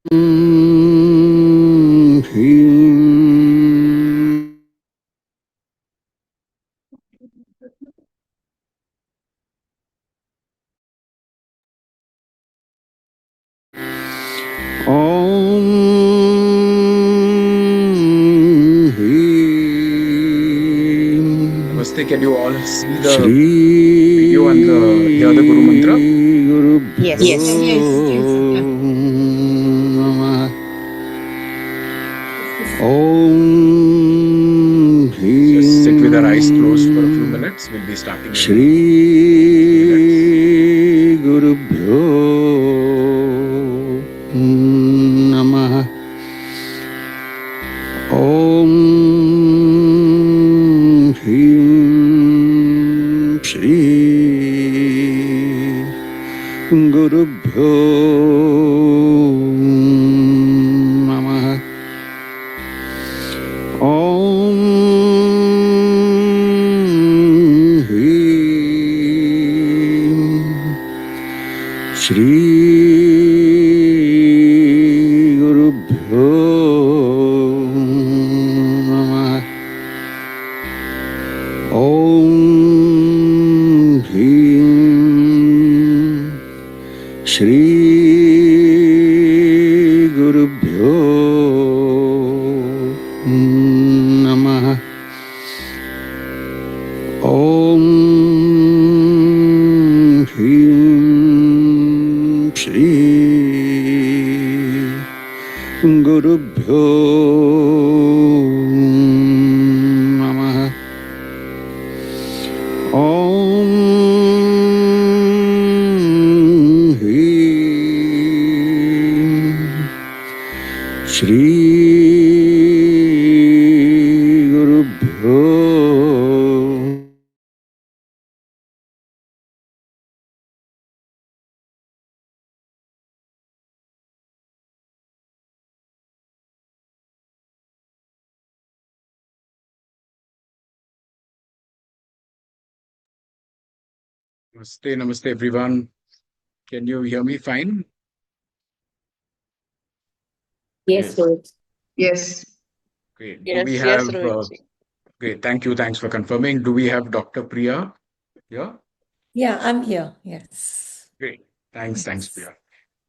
Namaste. Can you all see the video and hear the Guru Mantra? Yes. Just sit with our eyes closed for a few minutes. We'll be starting in Shri Guru Bhyo Namah. Om Hrim Shri Guru Bhyo Namah. Om Hrim Shri Guru Bhyo Namah. Om Hrim Shri Guru Bhyo Namah. Om Hrim Shri Guru Bhyo Namah. Om Hrim Shri Guru Bhyo. Namaste, namaste, everyone. Can you hear me fine? Yes, Rohit. Yes. Great. Yes, Do we yes, have? Rohit. Great. Thank you. Thanks for confirming. Do we have Dr. Priya here? Yeah, I'm here. Yes. Great. Thanks, Yes. Priya.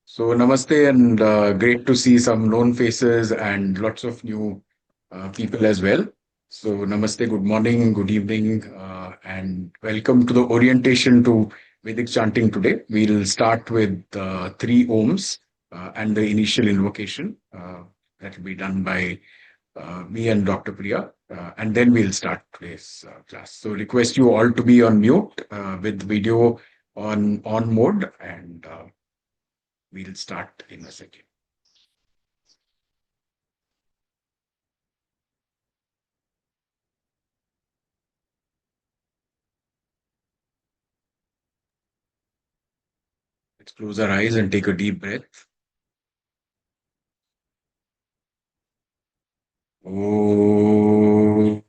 So, namaste, and great to see some known faces and lots of new people as well. So, namaste, good morning, good evening, and welcome to the orientation to Vedic chanting today. We'll start with 3 ohms and the initial invocation that will be done by me and Dr. Priya, and then we'll start today's class. So, request you all to be on mute with video on mode, and we'll start in a second. Let's close our eyes and take a deep breath. Oh.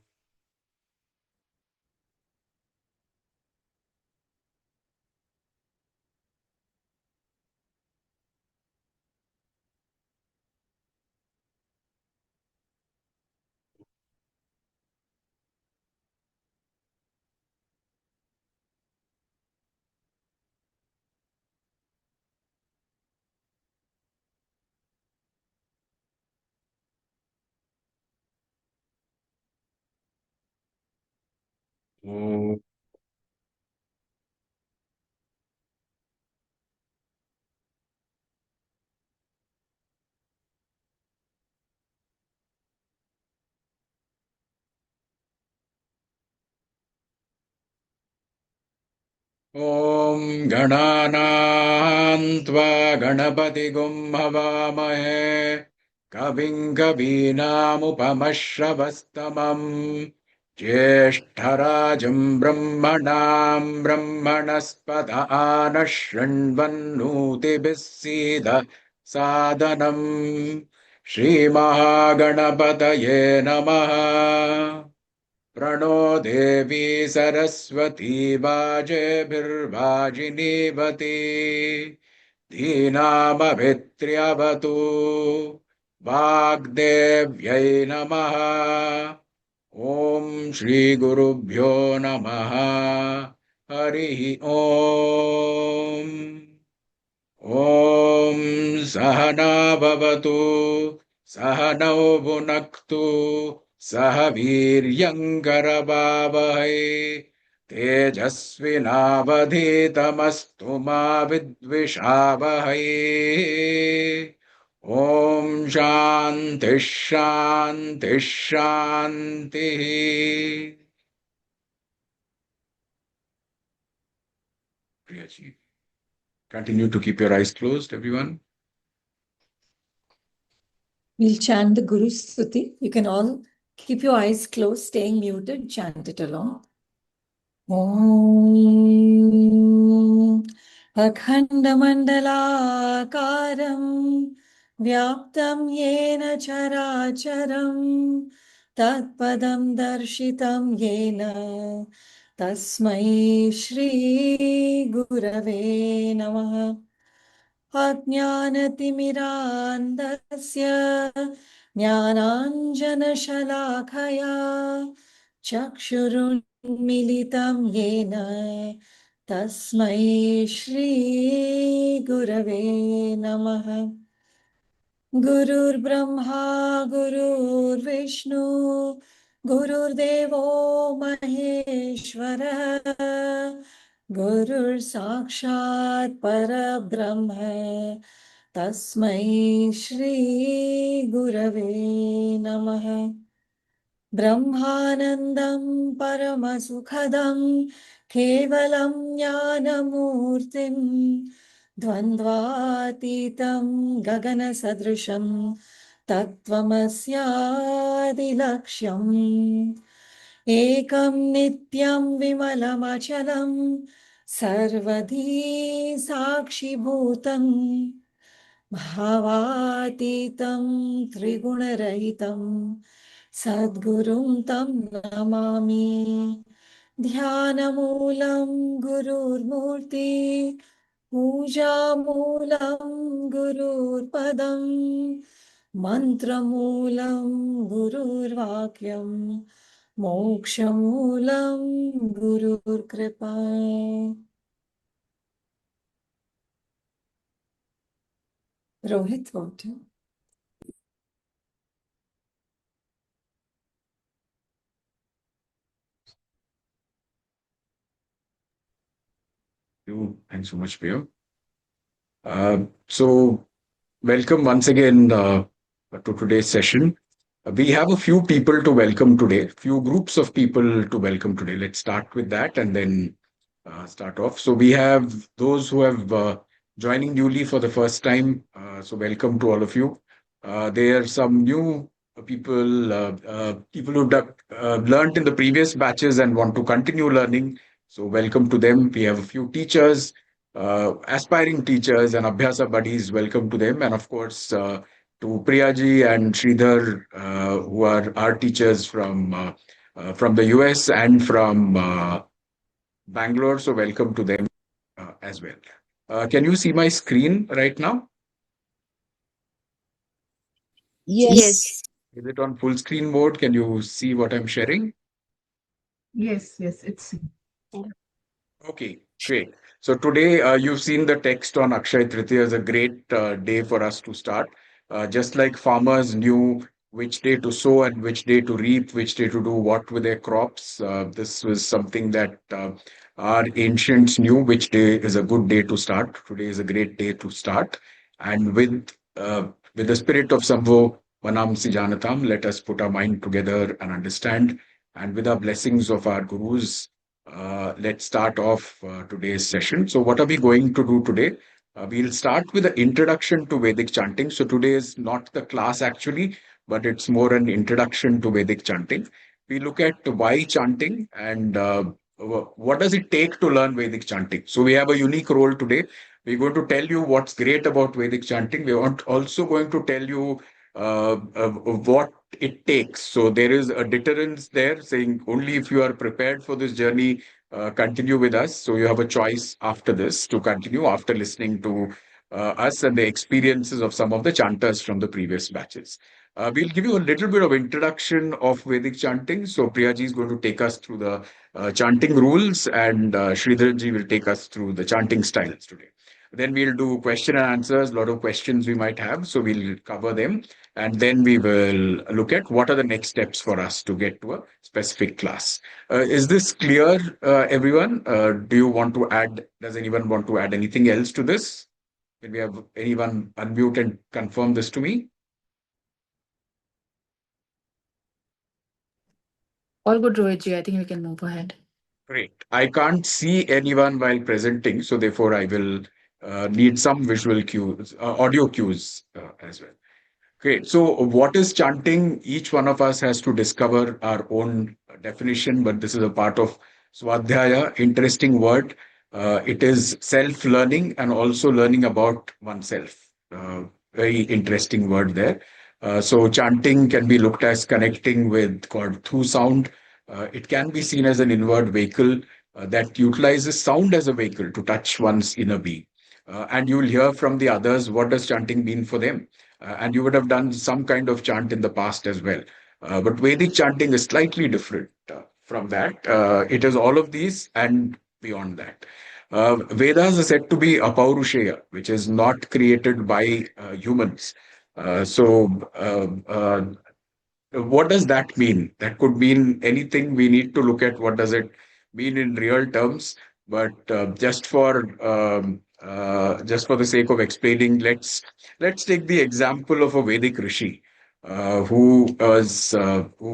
Oh. ॐ गणानां त्वा गणपतिगुं हवामहे कविं कवीनामुपमश्रवस्तमम् ज्येष्ठराजं ब्रह्मणां ब्रह्मणस्पत आनः शृण्वन्नोतिभिः सीद सादनम् श्रीमहागणपतये नमः। प्रणो देवी सरस्वती वाजेभिर्वाजिनीवती धीनामभित्र्यवतु वाग्देव्यै नमः ॐ श्रीगुरुभ्यो नमः हरिः ॐ ॐ सहना भवतु सहनौ भुनक्तु सह वीर्यङ्करवावहै तेजस्विनावधीतमस्तु मा विद्विषावहै ॐ शान्तिः शान्तिः शान्तिः Priyaji, continue to keep your eyes closed, everyone. We'll chant the Guru Stuti. You can all keep your eyes closed, staying muted, chant it along. Om Akhandamandalakaram Vyaptam Yena Characharam Tatpadam Darshitam Yena Tasmai Shri Gurave Namaha अज्ञानतिमिरान्धस्य ज्ञानाञ्जनशलाखया चक्षुरुन्मिलितं येन तस्मै श्रीगुरवे नमः गुरुर्ब्रह्मा गुरुर्विष्णु गुरुर्देवो महेश्वरः गुरुर्साक्षात् परब्रह्म तस्मै श्रीगुरवे नमः ब्रह्मानन्दं परमसुखदं केवलं ज्ञानमूर्तिं द्वन्द्वातीतं गगनसदृशं तत्त्वमस्यादिलक्ष्यम् एकं नित्यं विमलमचलं सर्वधी साक्षिभूतं भावातीतं त्रिगुणरहितं सद्गुरुं तं Namami ध्यानमूलं गुरुर्मूर्ति पूजामूलं गुरुर्पदं मन्त्रमूलं गुरुर्वाक्यं मोक्षमूलं गुरुर्कृपा Rohit, what? Thanks so much, Priya. So, welcome once again to today's session. We have a few people to welcome today, few groups of people to welcome today. Let's start with that and then start off. So, we have those who have joining newly for the first time. So, welcome to all of you. There are some new people who learned in the previous batches and want to continue learning. So, welcome to them. We have a few teachers, aspiring teachers and Abhyasa buddies. Welcome to them. And of course, to Priyaji and Sridhar, who are our teachers from the US and from Bangalore. So, welcome to them as well. Can you see my screen right now? Yes. Is it on full screen mode? Can you see what I'm sharing? Yes, it's Okay, great. So today you've seen the text on Akshaya Tritiya is a great day for us to start. Just like farmers knew which day to sow and which day to reap, which day to do what with their crops, this was something that our ancients knew which day is a good day to start. Today is a great day to start. And with the spirit of Sambho Manamsi Janatam, let us put our mind together and understand. And with our blessings of our gurus, let's start off today's session. So what are we going to do today? We'll start with the introduction to Vedic chanting. So today is not the class actually, but it's more an introduction to Vedic chanting. We look at why chanting and what does it take to learn Vedic chanting. So we have a unique role today. We're going to tell you what's great about Vedic chanting. We're also going to tell you what it takes. So there is a deterrence there saying only if you are prepared for this journey, continue with us. So you have a choice after this to continue after listening to us and the experiences of some of the chanters from the previous batches. We'll give you a little bit of introduction of Vedic chanting. So Priyaji is going to take us through the chanting rules, and Sridharji will take us through the chanting styles today. Then we'll do question and answers, a lot of questions we might have. So we'll cover them. And then we will look at what are the next steps for us to get to a specific class. Is this clear, everyone? Do you want to add, does anyone want to add anything else to this? Will we have anyone unmute and confirm this to me? All good, Rohitji. I think we can move ahead. Great. I can't see anyone while presenting, so therefore I will need some visual cues, audio cues as well. Great. So, what is chanting? Each one of us has to discover our own definition, but this is a part of Swadhyaya. Interesting word. It is self-learning and also learning about oneself. Very interesting word there. So, chanting can be looked as connecting with God through sound. It can be seen as an inward vehicle that utilizes sound as a vehicle to touch one's inner being. And you will hear from the others what does chanting mean for them. And you would have done some kind of chant in the past as well. But Vedic chanting is slightly different from that. It is all of these and beyond that. Vedas are said to be apaurushaya, which is not created by humans. What does that mean? That could mean anything. We need to look at what does it mean in real terms. But just for the sake of explaining, let's take the example of a Vedic rishi who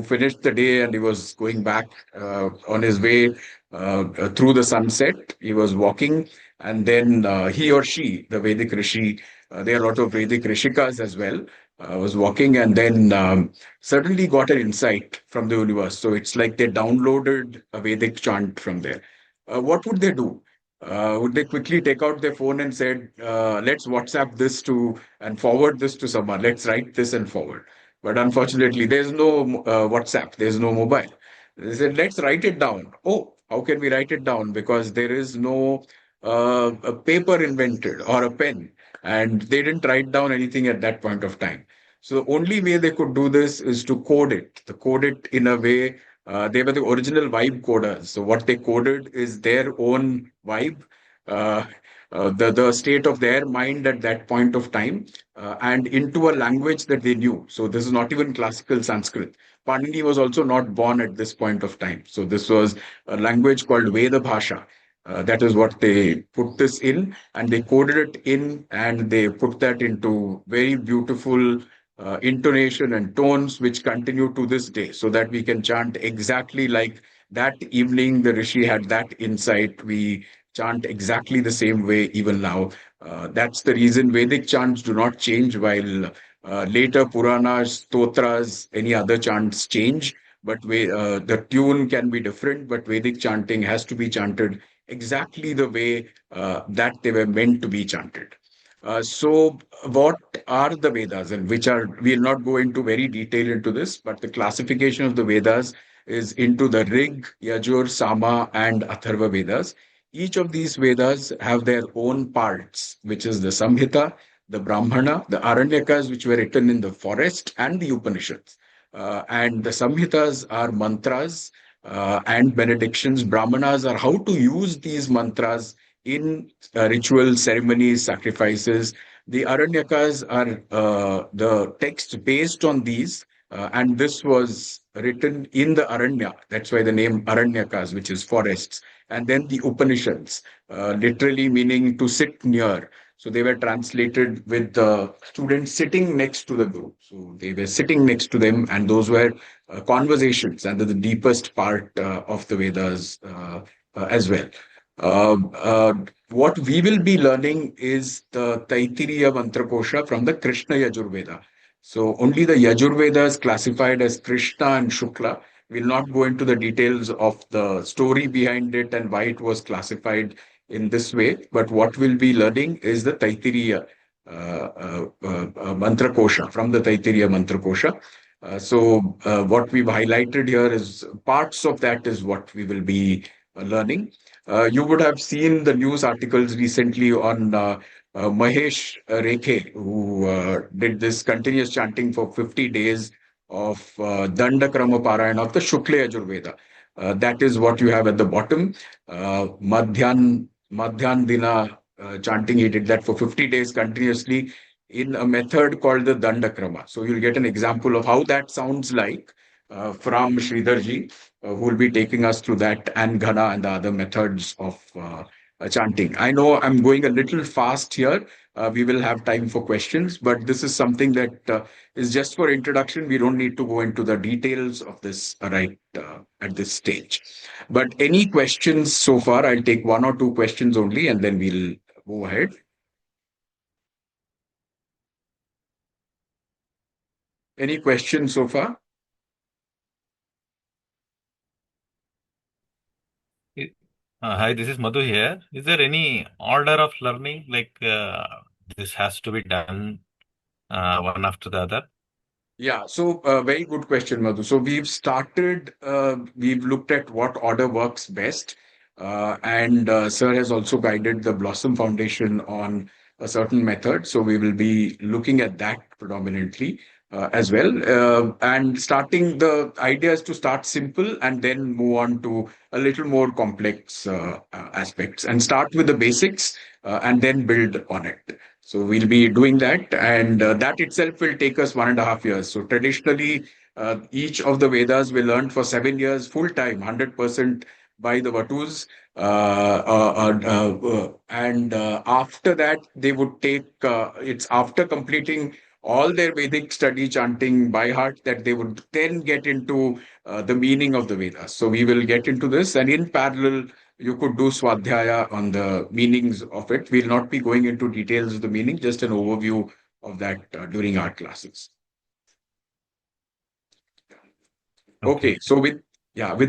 finished the day and he was going back on his way through the sunset. He was walking, and then he or she, the Vedic rishi, there are a lot of Vedic rishikas as well. Was walking and then suddenly got an insight from the universe. So it's like they downloaded a Vedic chant from there. What would they do? Would they quickly take out their phone and said, let's WhatsApp this to and forward this to someone. Let's write this and forward. But unfortunately, there's no WhatsApp. There's no mobile. They said, let's write it down. Oh, how can we write it down? Because there is no a paper invented or a pen. And they didn't write down anything at that point of time. So the only way they could do this is to code it. To code it in a way they were the original vibe coders. So what they coded is their own vibe, uh, the state of their mind at that point of time, and into a language that they knew. So this is not even classical Sanskrit. Panini was also not born at this point of time. So this was a language called Veda Bhasha. That is what they put this in, and they coded it in, and they put that into very beautiful intonation and tones which continue to this day, so that we can chant exactly like that evening the rishi had that insight. We chant exactly the same way even now. That's the reason Vedic chants do not change, while later Puranas, Stotras, any other chants change. But the tune can be different, but Vedic chanting has to be chanted exactly the way that they were meant to be chanted. So, what are the Vedas, and which are, we'll not go into very detail into this, but the classification of the Vedas is into the Rig, Yajur, Sama, and Atharva Vedas. Each of these Vedas have their own parts, which is the Samhita, the Brahmana, the Aranyakas, which were written in the forest, and the Upanishads. And the Samhitas are mantras and benedictions. Brahmanas are how to use these mantras in ritual ceremonies, sacrifices. The Aranyakas are the text based on these, and this was written in the Aranya. That's why the name Aranyakas, which is forests. And then the Upanishads, literally meaning to sit near. So they were translated with the students sitting next to the guru. So they were sitting next to them, and those were conversations under the deepest part of the Vedas as well. What we will be learning is the Taittiriya Mantra Kosha from the Krishna Yajur Veda. So only the Yajur Veda is classified as Krishna and Shukla. We'll not go into the details of the story behind it and why it was classified in this way. But what we'll be learning is the Taittiriya Mantra Kosha, from the Taittiriya Mantra Kosha. What we've highlighted here is parts of that is what we will be learning. You would have seen the news articles recently on Mahesh Rekhe, who did this continuous chanting for 50 days of Dandakrama Parayana of the Shukla Yajur Veda. That is what you have at the bottom. Madhyan Dina chanting, he did that for 50 days continuously in a method called the Dandakrama. So you'll get an example of how that sounds like from Sridharji, who will be taking us through that, and Ghana and the other methods of chanting. I know I'm going a little fast here. We will have time for questions, but this is something that is just for introduction. We don't need to go into the details of this right at this stage. But any questions so far? I'll take one or two questions only, and then we'll go ahead. Any questions so far? Hi, this is Madhu here. Is there any order of learning, like this has to be done one after the other? Yeah, so very good question, Madhu. So we've looked at what order works best. And Sir has also guided the Blossom Foundation on a certain method. So we will be looking at that predominantly as well. And the idea is to start simple and then move on to a little more complex aspects, and start with the basics and then build on it. So we'll be doing that, and that itself will take us 1.5 years. So traditionally, each of the Vedas we learned for 7 years full time, 100% by the Vatus. And after that, they would take, it's after completing all their Vedic study chanting by heart that they would then get into the meaning of the Vedas. So we will get into this, and in parallel, you could do Swadhyaya on the meanings of it. We'll not be going into details of the meaning, just an overview of that during our classes. Okay, so with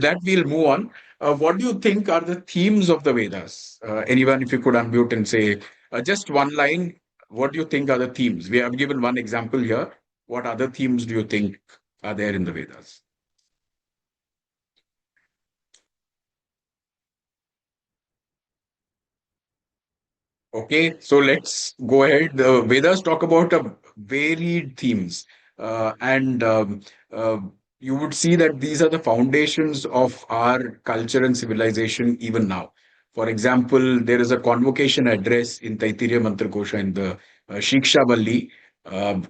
that, we'll move on. What do you think are the themes of the Vedas? Anyone, if you could unmute and say just one line, what do you think are the themes? We have given one example here. What other themes do you think are there in the Vedas? Okay, so let's go ahead. The Vedas talk about a varied themes, and you would see that these are the foundations of our culture and civilization even now. For example, there is a convocation address in Taittiriya Mantra Kosha in the Shikshavalli,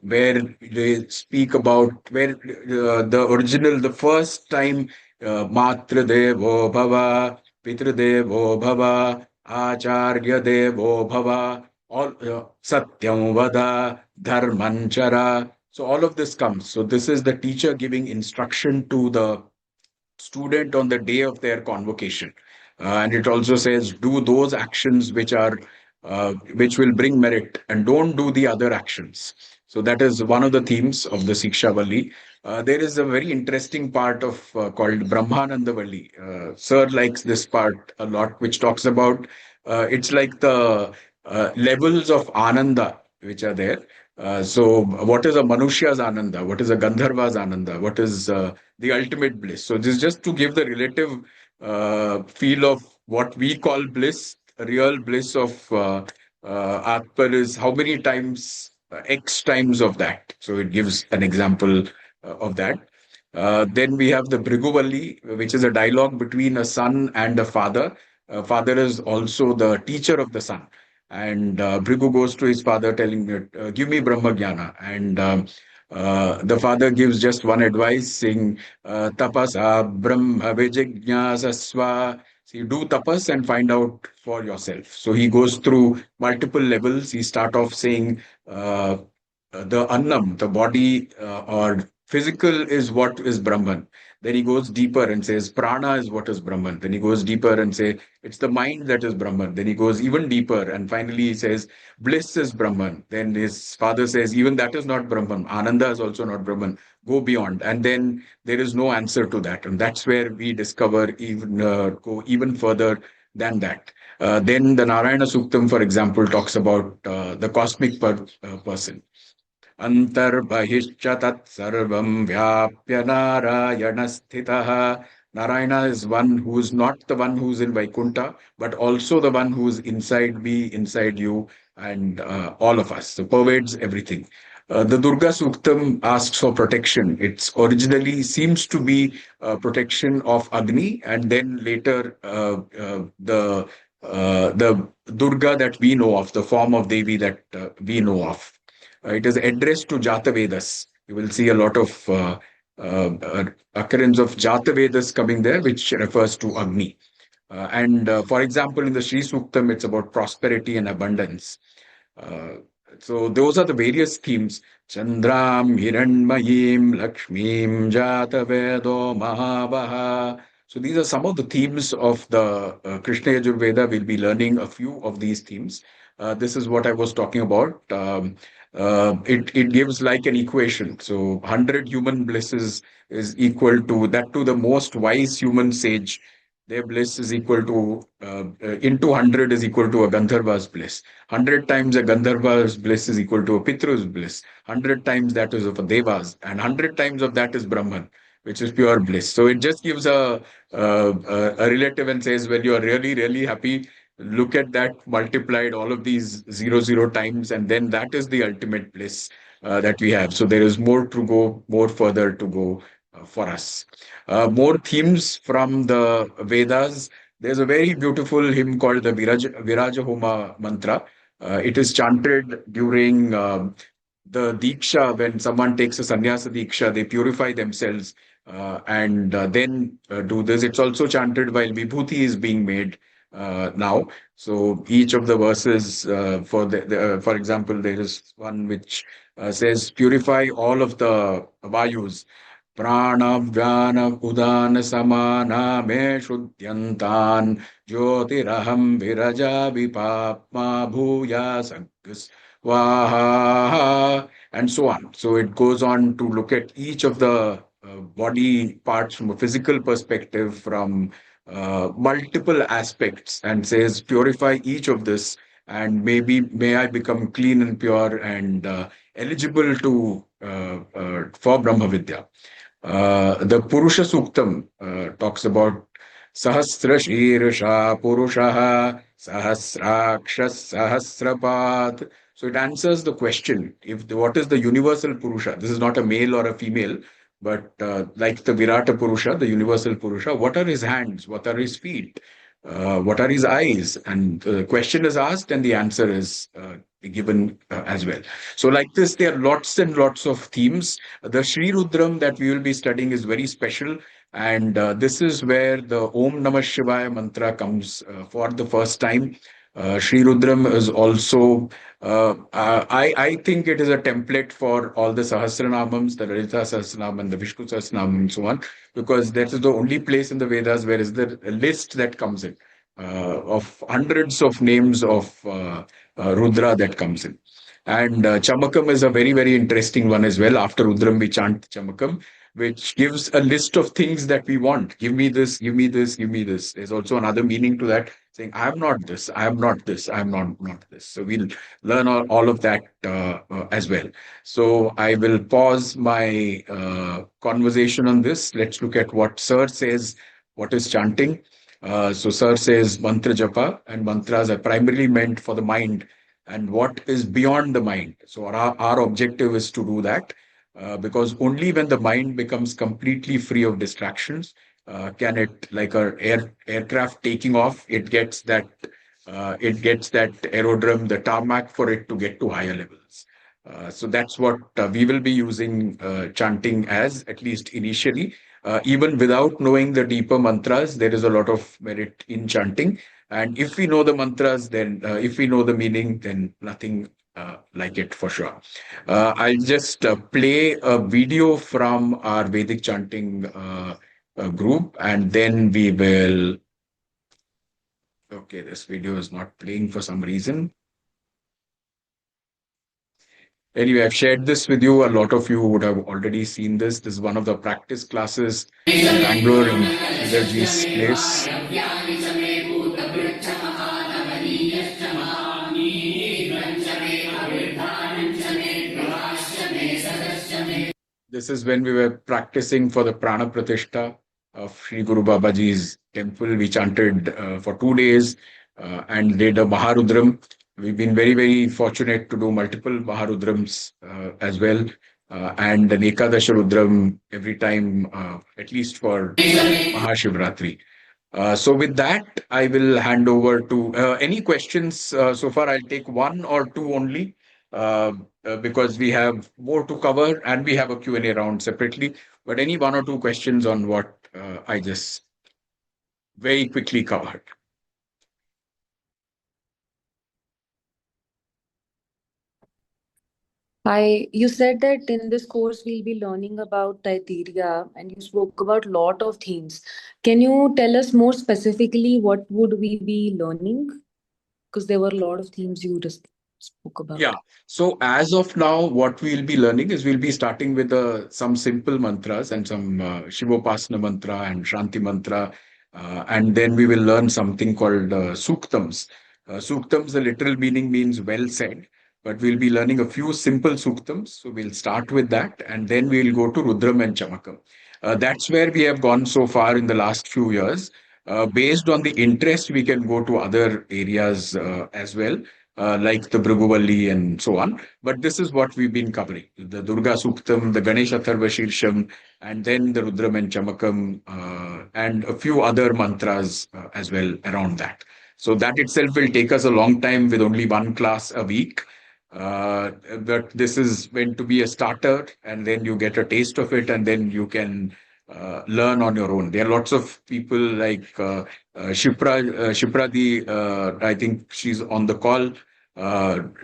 where they speak about where the first time, Matra Devo Bhava, Pitra Devo Bhava, Acharya Devo Bhava, all Satyam Vada, Dharmanchara. So all of this comes. So this is the teacher giving instruction to the student on the day of their convocation. And it also says, do those actions which will bring merit, and don't do the other actions. So that is one of the themes of the Sikshavalli. There is a very interesting part of called Brahmanandavalli. Sir likes this part a lot, which talks about it's like the levels of Ananda which are there. So what is a Manushya's Ananda? What is a Gandharva's Ananda? What is the ultimate bliss? So this is just to give the relative feel of what we call bliss. Real bliss of Atpar is how many times, X times of that. So it gives an example of that. Then we have the Bhriguvalli, which is a dialogue between a son and a father. Father is also the teacher of the son. And Bhrigu goes to his father telling that, give me Brahma Jnana. And the father gives just one advice saying, Tapasa Brahma Vijijnasasva. So you do tapas and find out for yourself. So he goes through multiple levels. He start off saying the annam, the body or physical is what is Brahman. Then he goes deeper and says prana is what is Brahman. Then he goes deeper and say it's the mind that is Brahman. Then he goes even deeper and finally he says bliss is Brahman. Then his father says even that is not Brahman. Ananda is also not Brahman. Go beyond. And then there is no answer to that. And that's where we discover go even further than that. Then the Narayana Suktam, for example, talks about the cosmic person. Antarbahishcha tat sarvam vyapya narayana sthitah Narayana is one who is not the one who's in Vaikuntha, but also the one who's inside me, inside you, and all of us. So pervades everything. The Durga Suktam asks for protection. It's originally seems to be protection of Agni, and then later the Durga that we know of, the form of Devi that we know of. It is addressed to Jata Vedas. You will see a lot of occurrence of Jata Vedas coming there, which refers to Agni. For example, in the Sri Suktam, it's about prosperity and abundance. So those are the various themes. Chandram, Hiranmayim, Lakshmim, Jata Vedo, Mahabaha. So these are some of the themes of the Krishna Yajur Veda. We'll be learning a few of these themes. This is what I was talking about. It gives like an equation. So 100 human blisses is equal to that to the most wise human sage. Their bliss is equal to into 100 is equal to a Gandharva's bliss. 100 times a Gandharva's bliss is equal to a Pitru's bliss. 100 times that is of a Devas, and 100 times of that is Brahman, which is pure bliss. So it just gives a relative and says, well, you are really, really happy. Look at that multiplied all of these 00 times, and then that is the ultimate bliss that we have. So there is more to go, more further to go for us. More themes from the Vedas. There's a very beautiful hymn called the Viraja Homa mantra. It is chanted during the Diksha. When someone takes a sannyasa Diksha, they purify themselves and then do this. It's also chanted while Vibhuti is being made now. So each of the verses, for example, there is one which says, purify all of the Vayus. Pranavyana Udana Samana Me Shuddyantan Jyotiraham Viraja Vipapma Bhuya Sankas Vaha, and so on. So it goes on to look at each of the body parts from a physical perspective, from multiple aspects, and says, purify each of this, and may I become clean and pure and eligible to for Brahma Vidya. The Purusha Suktam talks about Sahasra Shirsha Purushaha Sahasrakshas Sahasrapat. So it answers the question, what is the universal Purusha? This is not a male or a female, but like the Virata Purusha, the universal Purusha, what are his hands? What are his feet? What are his eyes? And the question is asked and the answer is given as well. So like this, there are lots and lots of themes. The Sri Rudram that we will be studying is very special. And this is where the Om Namah Shivaya mantra comes for the first time. Sri Rudram is also, I think it is a template for all the Sahasranamams, the Lalita Sahasranam and the Vishnu Sahasranam and so on, because that is the only place in the Vedas where is the list that comes in of hundreds of names of Rudra that comes in. And Chamakam is a very, very interesting one as well. After Rudram, we chant Chamakam, which gives a list of things that we want. Give me this, give me this, give me this. There's also another meaning to that, saying, I am not this, I am not this, I am not this. So we'll learn all of that as well. So I will pause my conversation on this. Let's look at what Sir says, what is chanting. So Sir says mantra japa, and mantras are primarily meant for the mind and what is beyond the mind. So our objective is to do that. Because only when the mind becomes completely free of distractions can it, like an aircraft taking off, it gets that aerodrome, the tarmac for it to get to higher levels. So that's what we will be using chanting as, at least initially. Even without knowing the deeper mantras, there is a lot of merit in chanting. And if we know the mantras, then if we know the meaning, then nothing like it for sure. I'll just play a video from our Vedic chanting group, and then we will. Okay, this video is not playing for some reason. Anyway, I've shared this with you. A lot of you would have already seen this. This is one of the practice classes in Bangalore in Sridharji's place. This is when we were practicing for the Prana Pratishta. of Sri Guru Babaji's temple. We chanted for 2 days and did a Maharudram. We've been very, very fortunate to do multiple Maharudrams as well, and an Ekadasha Rudram every time, at least for Mahashivratri. So with that, I will hand over to any questions so far. I'll take one or two only because we have more to cover and we have a Q&A round separately. But any one or two questions on what I just very quickly covered. Hi, you said that in this course we'll be learning about Taittiriya and you spoke about lot of themes. Can you tell us more specifically what would we be learning? Because there were a lot of themes you just spoke about. Yeah. So as of now, what we'll be learning is we'll be starting with some simple mantras and some Shivopasana mantra and Shanti mantra. And then we will learn something called suktams. Suktams, the literal meaning means well said. But we'll be learning a few simple suktams. So we'll start with that. And then we'll go to Rudram and Chamakam. That's where we have gone so far in the last few years. Based on the interest, we can go to other areas as well, like the Bhriguvalli and so on. But this is what we've been covering: the Durga Suktam, the Ganesha Atharva Shirsham, and then the Rudram and Chamakam, and a few other mantras as well around that. So that itself will take us a long time with only one class a week. But this is meant to be a starter, and then you get a taste of it, and then you can learn on your own. There are lots of people like Shipra, I think she's on the call.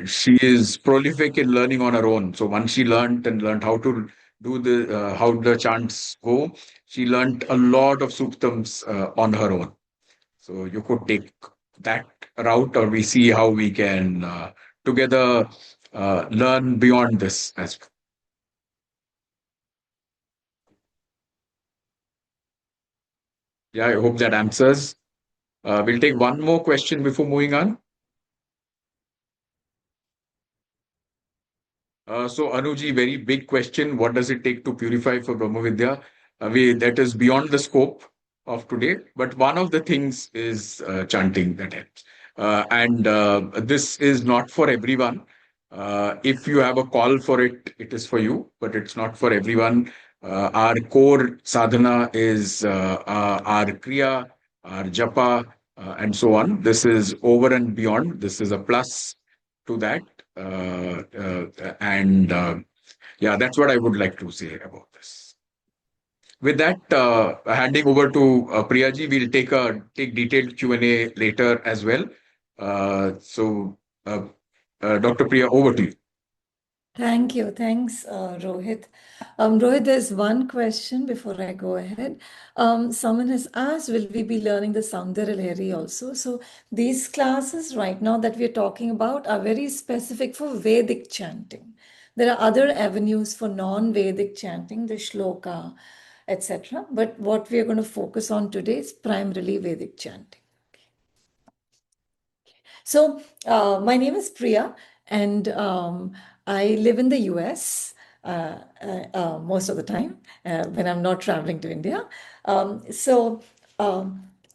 She is prolific in learning on her own. So once she learned how to do how the chants go, she learned a lot of suktams on her own. So you could take that route, or we see how we can together learn beyond this as well. Yeah, I hope that answers. We'll take one more question before moving on. So Anuji, very big question. What does it take to purify for Brahma Vidya? That is beyond the scope of today. But one of the things is chanting that helps. And this is not for everyone. If you have a call for it, it is for you, but it's not for everyone. Our core sadhana is our kriya, our japa, and so on. This is over and beyond. This is a plus to that. And yeah, that's what I would like to say about this. With that, handing over to Priyaji, we'll take detailed Q&A later as well. So, Dr. Priya, over to you. Thank you. Thanks, Rohit. Rohit, there's one question before I go ahead. Someone has asked, will we be learning the Soundarya Lahari also? So these classes right now that we're talking about are very specific for Vedic chanting. There are other avenues for non-Vedic chanting, the shloka, etc. But what we are going to focus on today is primarily Vedic chanting. So my name is Priya, and I live in the US most of the time when I'm not traveling to India. So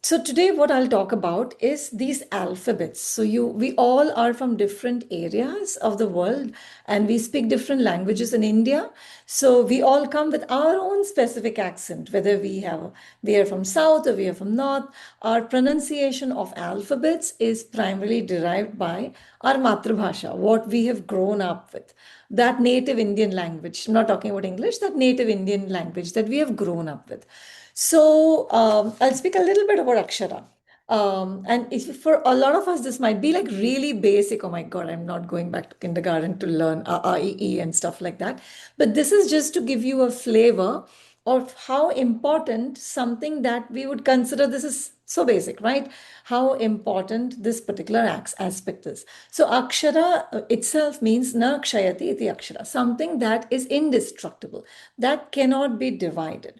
today what I'll talk about is these alphabets. So we all are from different areas of the world and we speak different languages in India. So we all come with our own specific accent, whether we are from South or we are from North. Our pronunciation of alphabets is primarily derived by our Matrabhasha, what we have grown up with. That native Indian language, I'm not talking about English, that native Indian language that we have grown up with. So I'll speak a little bit about Akshara. And if for a lot of us, this might be like really basic. Oh my God, I'm not going back to kindergarten to learn A, and stuff like that. But this is just to give you a flavor of how important something that we would consider this is so basic, right? How important this particular aspect is. So Akshara itself means na kshayati iti Akshara, something that is indestructible, that cannot be divided.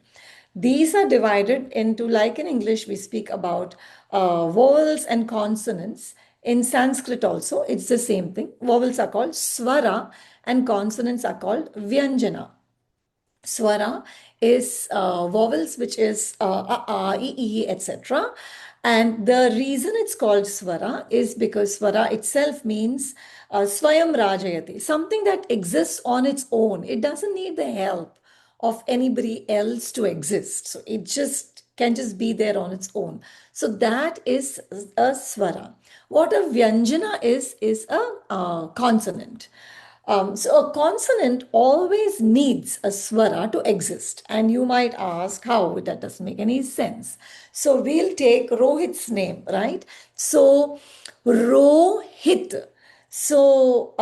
These are divided into, like in English, we speak about vowels and consonants. In Sanskrit also, it's the same thing. Vowels are called swara and consonants are called vyanjana. Swara is vowels, which is etc. And the reason it's called swara is because swara itself means swayam rajayati, something that exists on its own. It doesn't need the help of anybody else to exist. So it just can just be there on its own. So that is a swara. What a vyanjana is a consonant. So a consonant always needs a swara to exist. And you might ask how, that doesn't make any sense. So we'll take Rohit's name, right? So Rohit. So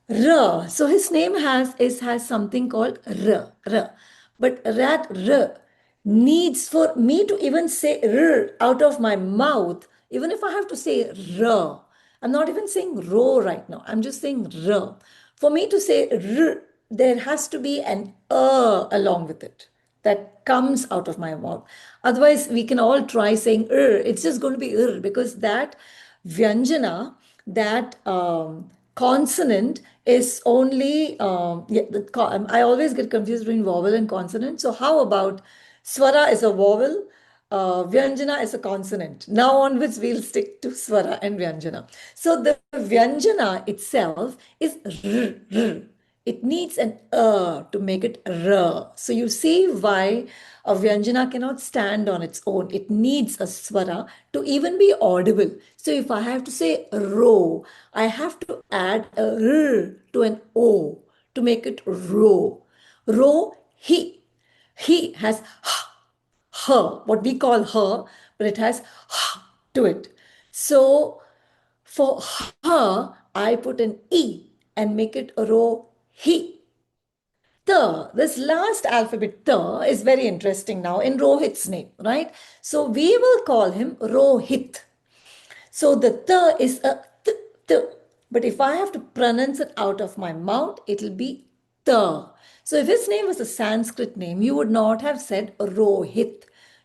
so his name has something called R. But that R needs for me to even say R out of my mouth, even if I have to say R. I'm not even saying ro right now. I'm just saying r. For me to say r, there has to be an along with it that comes out of my mouth. Otherwise, we can all try saying It's just going to be because that vyanjana, that consonant is only, I always get confused between vowel and consonant. So how about swara is a vowel, Vyanjana is a consonant. Now onwards, we'll stick to Swara and Vyanjana. So the Vyanjana itself is r. It needs an to make it r. So you see why a Vyanjana cannot stand on its own. It needs a Swara to even be audible. So if I have to say ro, I have to add a r to an o to make it ro. Ro, he. He has her, what we call her, but it has to it. So for her, I put an E and make it ro he. This last alphabet, is very interesting now in Rohit's name, right? So we will call him Rohit. So the is a th. But if I have to pronounce it out of my mouth, it'll be the. So if his name was a Sanskrit name, you would not have said Rohit.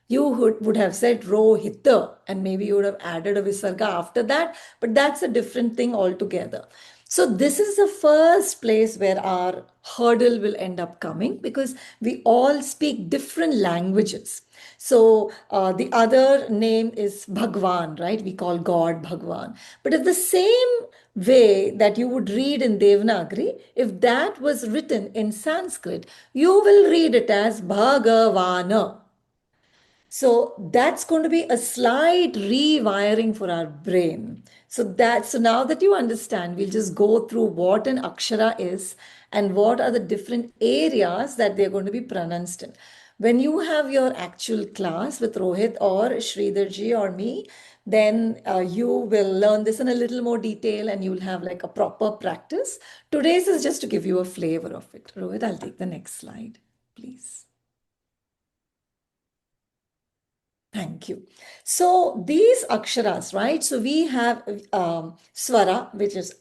You would have said Rohita, and maybe you would have added a visarga after that, but that's a different thing altogether. So this is the first place where our hurdle will end up coming because we all speak different languages. So the other name is Bhagwan, right? We call God Bhagwan. But it's the same way that you would read in Devanagari, if that was written in Sanskrit, you will read it as Bhagavana. So that's going to be a slight rewiring for our brain. So now that you understand, we'll just go through what an akshara is and what are the different areas that they're going to be pronounced in. When you have your actual class with Rohit or Sridharji or me, then you will learn this in a little more detail and you'll have like a proper practice. Today's is just to give you a flavor of it. Rohit, I'll take the next slide, please. Thank you. So these aksharas, right? So we have swara, which is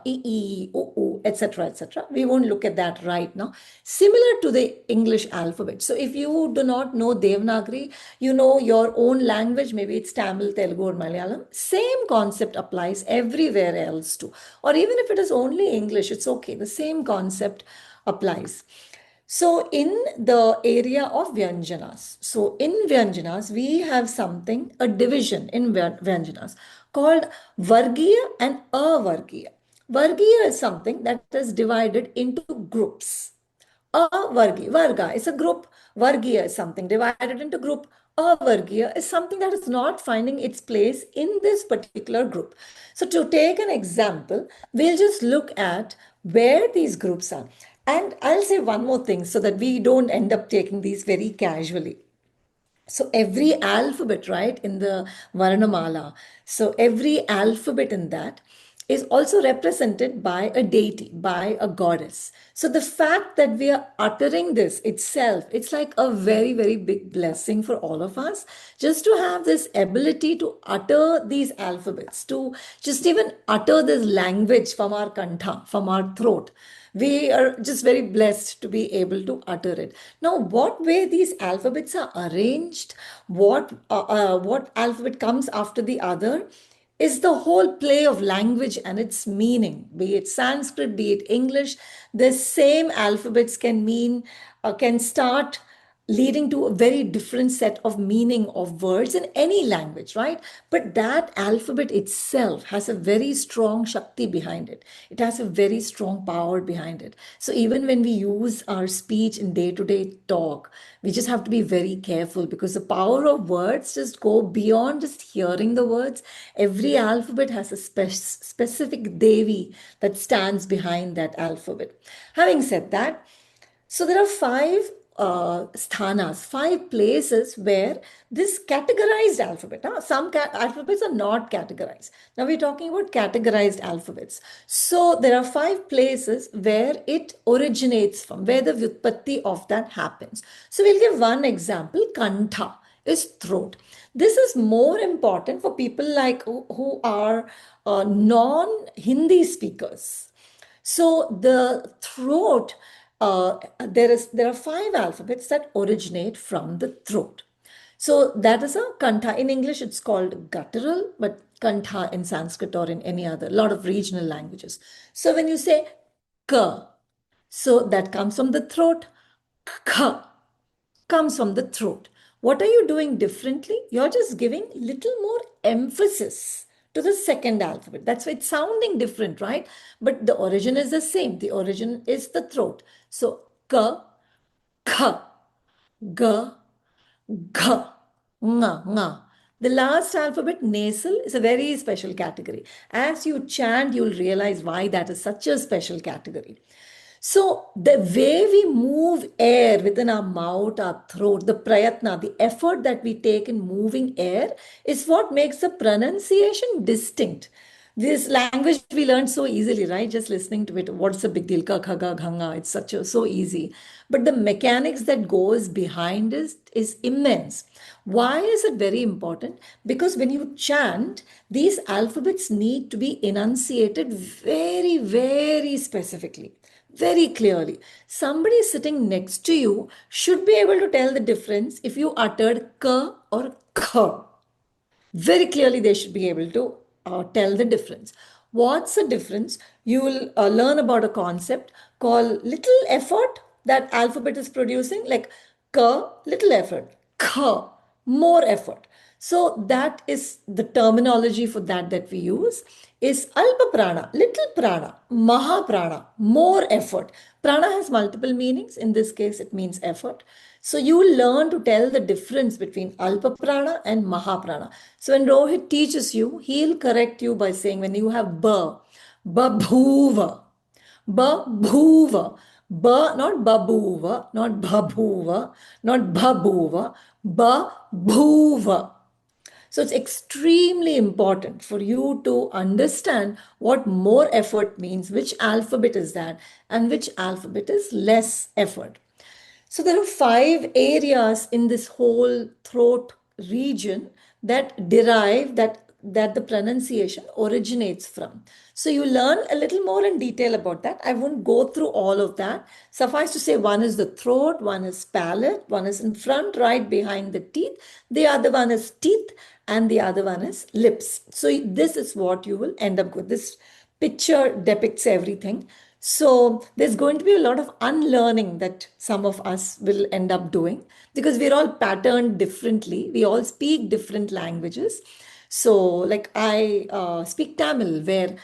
e, u, etc., etc. We won't look at that right now. Similar to the English alphabet. So if you do not know Devanagari, you know your own language, maybe it's Tamil, Telugu, or Malayalam. Same concept applies everywhere else too. Or even if it is only English, it's okay. The same concept applies. So in the area of Vyanjanas, so in Vyanjanas, we have something, a division in Vyanjanas called Vargiya and Avargiya. Vargiya is something that is divided into groups. Varga is a group. Vargiya is something divided into group. Avargiya is something that is not finding its place in this particular group. So to take an example, we'll just look at where these groups are. And I'll say one more thing so that we don't end up taking these very casually. So every alphabet, right, in the Varnamala, so every alphabet in that is also represented by a deity, by a goddess. So the fact that we are uttering this itself, it's like a very, very big blessing for all of us, just to have this ability to utter these alphabets, to just even utter this language from our kantha, from our throat. We are just very blessed to be able to utter it. Now, what way these alphabets are arranged, what alphabet comes after the other, is the whole play of language and its meaning, be it Sanskrit, be it English. The same alphabets can mean can start leading to a very different set of meaning of words in any language, right? But that alphabet itself has a very strong Shakti behind it. It has a very strong power behind it. So even when we use our speech in day-to-day talk, we just have to be very careful because the power of words just go beyond just hearing the words. Every alphabet has a specific Devi that stands behind that alphabet. Having said that, so there are five sthanas, five places where this categorized alphabet. Some alphabets are not categorized. Now we're talking about categorized alphabets. So there are five places where it originates from, where the vyutpatti of that happens. So we'll give one example. Kantha is throat. This is more important for people like who are non-Hindi speakers. So the throat, there are five alphabets that originate from the throat. So that is a kantha. In English, it's called guttural, but kantha in Sanskrit or in any other, a lot of regional languages. So when you say k, so that comes from the throat. K comes from the throat. What are you doing differently? You're just giving little more emphasis to the second alphabet. That's why it's sounding different, right? But the origin is the same. The origin is the throat. So k, k, g, g, ng. The last alphabet, nasal, is a very special category. As you chant, you'll realize why that is such a special category. So the way we move air within our mouth, our throat, the prayatna, the effort that we take in moving air is what makes the pronunciation distinct. This language we learned so easily, right? Just listening to it. What's the big deal? Ka, kha, ga, ghanga. It's so easy. But the mechanics that goes behind it is immense. Why is it very important? Because when you chant, these alphabets need to be enunciated very, very specifically, very clearly. Somebody sitting next to you should be able to tell the difference if you uttered k or kh. Very clearly, they should be able to tell the difference. What's the difference? You will learn about a concept called little effort that alphabet is producing, like k, little effort, kh, more effort. So that is the terminology for that we use is alpa prana, little prana, maha prana, more effort. Prana has multiple meanings. In this case, it means effort. So you will learn to tell the difference between alpa prana and maha prana. So when Rohit teaches you, he'll correct you by saying when you have ba, babhuva, babhuva, ba, not babuva, not babhuva, not babuva, babhuva. So it's extremely important for you to understand what more effort means, which alphabet is that, and which alphabet is less effort. So there are five areas in this whole throat region that derive that the pronunciation originates from. So you learn a little more in detail about that. I won't go through all of that. Suffice to say, one is the throat, one is palate, one is in front, right behind the teeth. The other one is teeth, and the other one is lips. So this is what you will end up with. This picture depicts everything. So there's going to be a lot of unlearning that some of us will end up doing because we're all patterned differently. We all speak different languages. So like I speak Tamil, where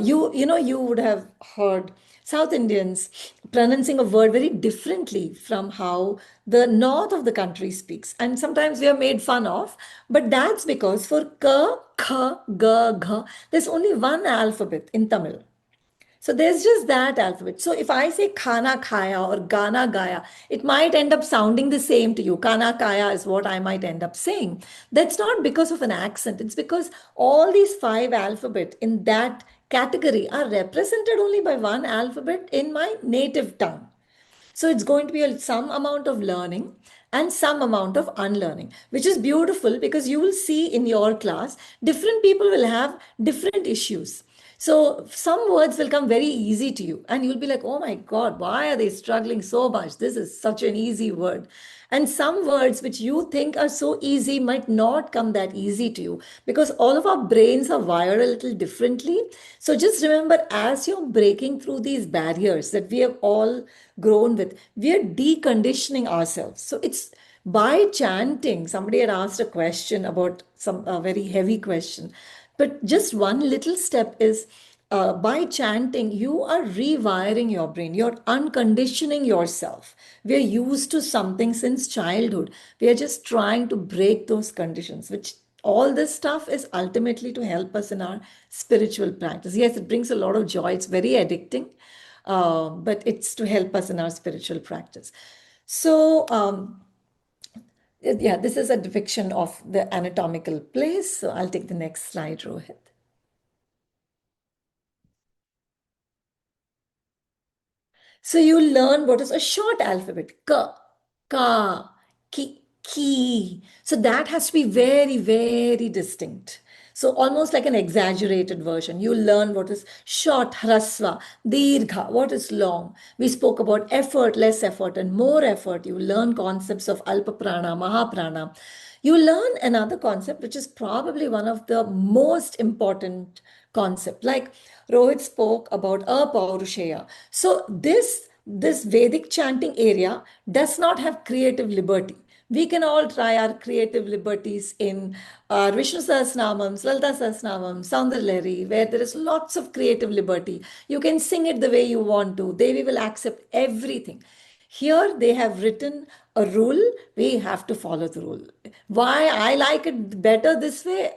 you would have heard South Indians pronouncing a word very differently from how the north of the country speaks. And sometimes we are made fun of, but that's because for ka, kha, ga, gha, there's only one alphabet in Tamil. So there's just that alphabet. So if I say khana khaya or gana gaya, it might end up sounding the same to you. Khana kaya is what I might end up saying. That's not because of an accent. It's because all these five alphabet in that category are represented only by one alphabet in my native tongue. So it's going to be some amount of learning and some amount of unlearning, which is beautiful because you will see in your class, different people will have different issues. So some words will come very easy to you, and you'll be like, oh my God, why are they struggling so much? This is such an easy word. And some words which you think are so easy might not come that easy to you, because all of our brains are wired a little differently. So just remember, as you're breaking through these barriers that we have all grown with, we are deconditioning ourselves. So it's by chanting. Somebody had asked a question about some a very heavy question, but just one little step is, by chanting, you are rewiring your brain. You're unconditioning yourself. We're used to something since childhood. We are just trying to break those conditions, which all this stuff is ultimately to help us in our spiritual practice. Yes, it brings a lot of joy. It's very addicting, but it's to help us in our spiritual practice. So, yeah, this is a depiction of the anatomical place. So I'll take the next slide, Rohit. So you learn what is a short alphabet: k, ka, ki. So that has to be very, very distinct. So almost like an exaggerated version. You learn what is short, hrasva, dirgha, what is long. We spoke about effort, less effort, and more effort. You learn concepts of alpa prana, mahaprana. You learn another concept, which is probably one of the most important concept. Like Rohit spoke about apaurushaya. So this Vedic chanting area does not have creative liberty. We can all try our creative liberties in Vishnu Sahasranamam, Lalita Sahasranamam, Soundarlari, where there is lots of creative liberty. You can sing it the way you want to. Devi will accept everything. Here they have written a rule. We have to follow the rule. Why I like it better this way?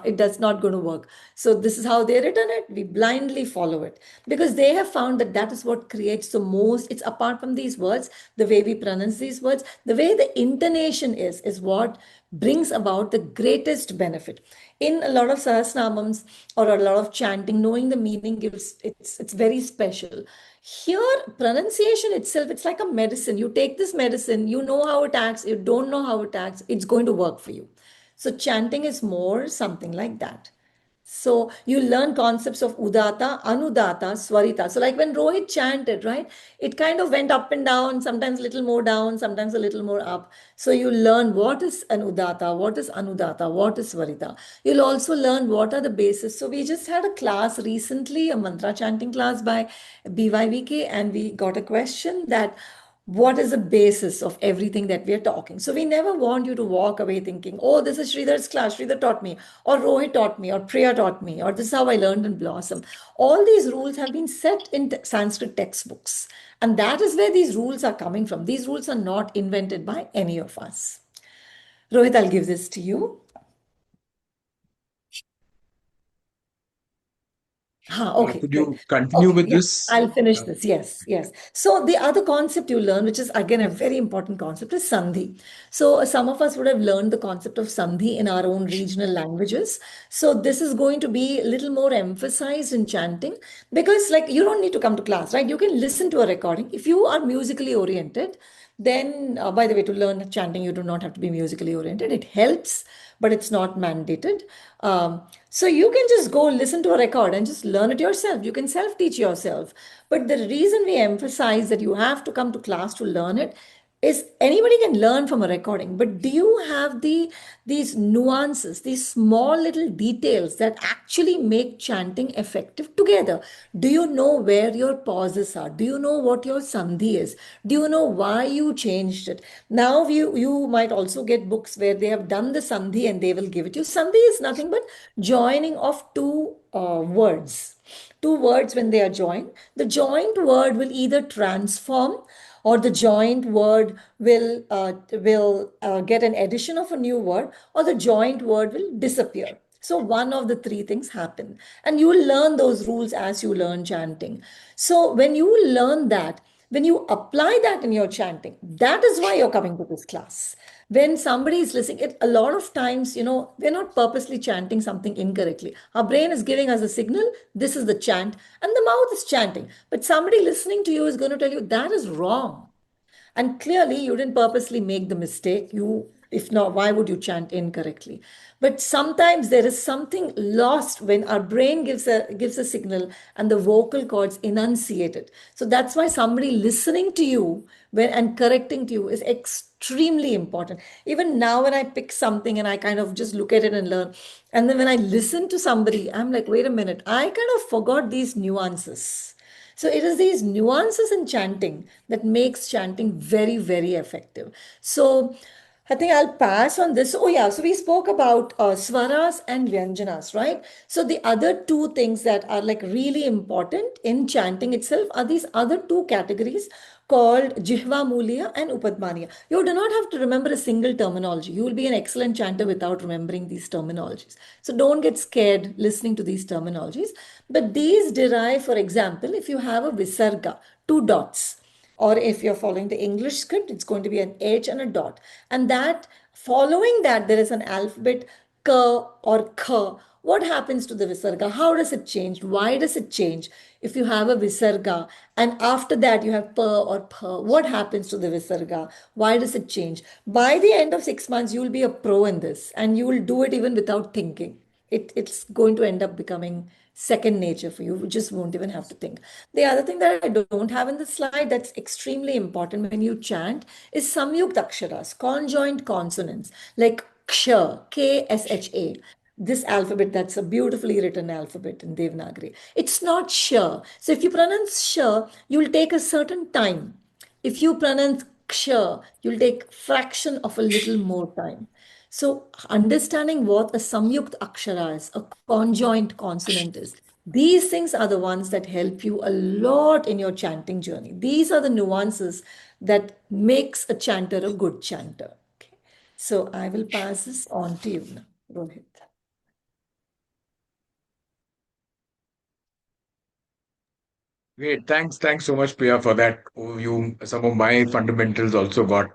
It does not going to work. So this is how they written it. We blindly follow it, because they have found that that is what creates the most. It's apart from these words, the way we pronounce these words, the way the intonation is what brings about the greatest benefit. In a lot of sahasranamams or a lot of chanting, knowing the meaning gives it's very special. Here, pronunciation itself, it's like a medicine. You take this medicine, you know how it acts, you don't know how it acts, it's going to work for you. So chanting is more something like that. So you learn concepts of udata, anudata, swarita. So like when Rohit chanted, right? It kind of went up and down, sometimes a little more down, sometimes a little more up. So you learn what is an udata, what is anudata, what is swarita. You'll also learn what are the bases. So we just had a class recently, a mantra chanting class by BYVK, and we got a question that what is the basis of everything that we are talking. So we never want you to walk away thinking, oh, this is Sridhar's class, Sridhar taught me, or Rohit taught me, or Priya taught me, or this is how I learned in Blossom. All these rules have been set in Sanskrit textbooks. And that is where these rules are coming from. These rules are not invented by any of us. Rohit, I'll give this to you. Okay, Could great. you continue Okay, with yeah, this? I'll finish this. Yes, yes. So the other concept you learn, which is again a very important concept, is sandhi. So some of us would have learned the concept of sandhi in our own regional languages. So this is going to be a little more emphasized in chanting, because like you don't need to come to class, right? You can listen to a recording. If you are musically oriented, then by the way, to learn chanting, you do not have to be musically oriented. It helps, but it's not mandated. So you can just go listen to a record and just learn it yourself. You can self-teach yourself. But the reason we emphasize that you have to come to class to learn it is anybody can learn from a recording, but do you have these nuances, these small little details that actually make chanting effective together? Do you know where your pauses are? Do you know what your sandhi is? Do you know why you changed it? Now you might also get books where they have done the sandhi and they will give it you. Sandhi is nothing but joining of two words. Two words, when they are joined, the joined word will either transform, or the joint word will get an addition of a new word, or the joint word will disappear. So one of the three things happen, and you will learn those rules as you learn chanting. So when you learn that, when you apply that in your chanting, that is why you're coming to this class. When somebody is listening, it a lot of times, we're not purposely chanting something incorrectly. Our brain is giving us a signal, this is the chant, and the mouth is chanting. But somebody listening to you is going to tell you that is wrong. And clearly, you didn't purposely make the mistake. You If not, why would you chant incorrectly? But sometimes there is something lost when our brain gives a signal and the vocal cords enunciate it. So that's why somebody listening to you and correcting to you is extremely important. Even now, when I pick something and I kind of just look at it and learn, and then when I listen to somebody, I'm like, wait a minute, I kind of forgot these nuances. So it is these nuances in chanting that makes chanting very, very effective. So I think I'll pass on this. Oh yeah, so we spoke about swaras and vyanjanas, right? So the other two things that are like really important in chanting itself are these other two categories called Jihva Mulya and Upadmaniya. You do not have to remember a single terminology. You will be an excellent chanter without remembering these terminologies. So don't get scared listening to these terminologies. But these derive, for example, if you have a visarga, two dots, or if you're following the English script, it's going to be an H and a dot. And that following that, there is an alphabet K or K. What happens to the visarga? How does it change? Why does it change? If you have a visarga and after that you have P or P, what happens to the visarga? Why does it change? By the end of 6 months, you will be a pro in this and you will do it even without thinking. It's going to end up becoming second nature for you. You just won't even have to think. The other thing that I don't have in the slide that's extremely important when you chant is samyukt aksharas, conjoined consonants like ksha, K-S-H-A. This alphabet, that's a beautifully written alphabet in Devanagari. It's not sh. So if you pronounce sh, you will take a certain time. If you pronounce ksha, you'll take fraction of a little more time. So understanding what a samyukt akshara is, a conjoined consonant is, these things are the ones that help you a lot in your chanting journey. These are the nuances that makes a chanter a good chanter. Okay. So I will pass this on to you now, Rohit. Great. Thanks so much, Priya, for that overview. Some of my fundamentals also got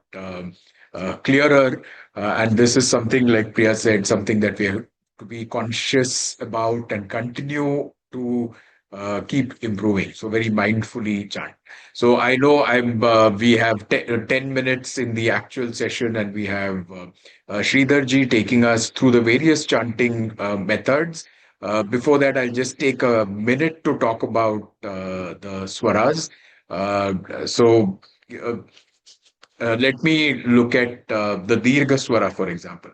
clearer. And this is something, like Priya said, something that we have to be conscious about and continue to keep improving. So very mindfully chant. So I know we have 10 minutes in the actual session, and we have Sridharji taking us through the various chanting methods. Before that, I'll just take a minute to talk about the swaras. So uh, let me look at the Dirgha Swara, for example.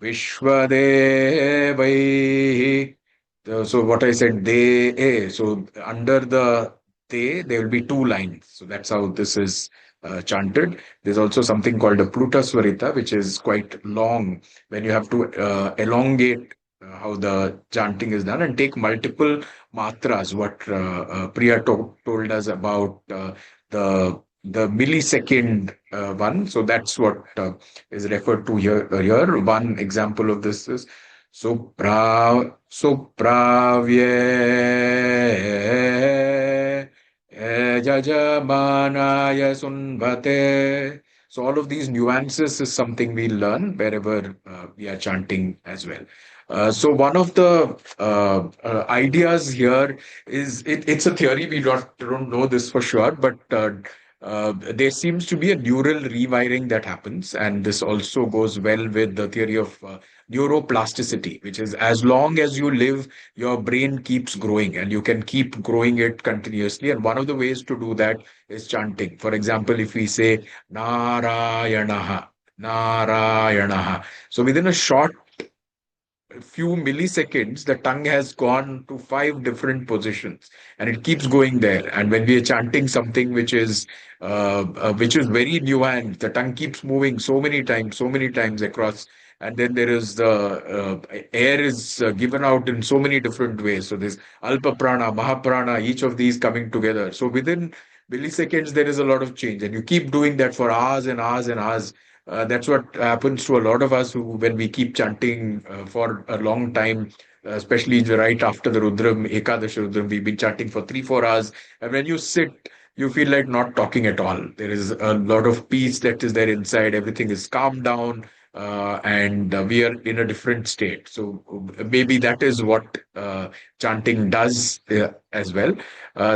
Vishwadevaihi. So what I said, they, so under the they, there will be two lines. So that's how this is chanted. There's also something called a Pluta Swarita, which is quite long when you have to elongate how the chanting is done and take multiple matras. What Priya told us about the millisecond one. So that's what is referred to here. One example of this is Supravye Jajamanaya Sunbate. So all of these nuances is something we learn wherever we are chanting as well. So one of the ideas here is it's a theory. We don't know this for sure, but there seems to be a neural rewiring that happens, and this also goes well with the theory of neuroplasticity, which is as long as you live, your brain keeps growing, and you can keep growing it continuously. And one of the ways to do that is chanting. For example, if we say Narayanaha, Narayanaha, so within a short few milliseconds, the tongue has gone to five different positions, and it keeps going there. And when we are chanting something which is very nuanced, the tongue keeps moving so many times across. And then there is the air is given out in so many different ways. So there's Alpa Prana, Mahaprana, each of these coming together. So within milliseconds, there is a lot of change, and you keep doing that for hours and hours and hours. That's what happens to a lot of us when we keep chanting for a long time, especially right after the Rudram, Ekadash Rudram. We've been chanting for 3, 4 hours. And when you sit, you feel like not talking at all. There is a lot of peace that is there inside. Everything is calmed down. And we are in a different state. So maybe that is what chanting does as well.